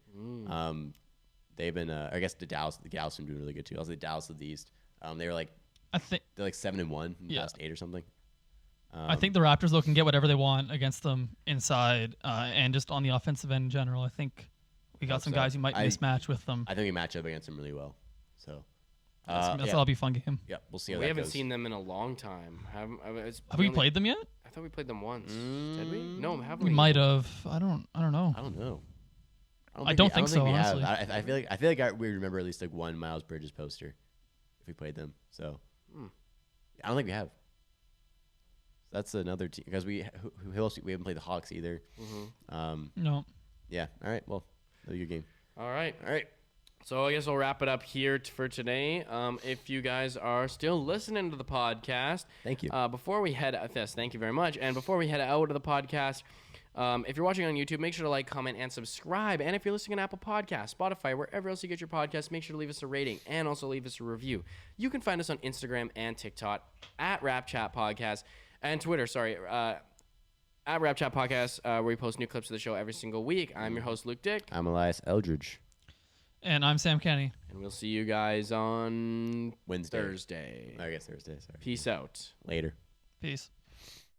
They've been I guess the Dallas have been doing really good too. Also the Dallas of the East. They were like they're like 7-1 in the last 8 or something. I think the Raptors though can get whatever they want against them inside and just on the offensive end in general. I think we got some guys who might mismatch with them. I think we match up against them really well. So that'll be a fun game. Yeah, we'll see how we that haven't goes. seen them in a long time. Have we played them yet? I thought we played them once. Did we? No, haven't we? Might have. I don't know. I don't know. I don't think so. Honestly, I feel like we remember at least like one Miles Bridges poster if we played them. So I don't think we have. That's another team because we haven't played the Hawks either. No. Yeah. All right. Well, that'll be your game. All right. So I guess we'll wrap it up here for today. If you guys are still listening to the podcast, thank you. Before we head out, thank you very much. And before we head out of the podcast, if you're watching on YouTube, make sure to like, comment, and subscribe. And if you're listening on Apple Podcasts, Spotify, wherever else you get your podcasts, make sure to leave us a rating and also leave us a review. You can find us on Instagram and TikTok at RapChat Podcast and Twitter. At RapChat Podcast, where we post new clips of the show every single week. I'm your host, Luke Dick. I'm Elias Eldridge. And I'm Sam Kenny. And we'll see you guys on Thursday. Thursday. I guess Thursday. Sorry. Peace out. Later. Peace.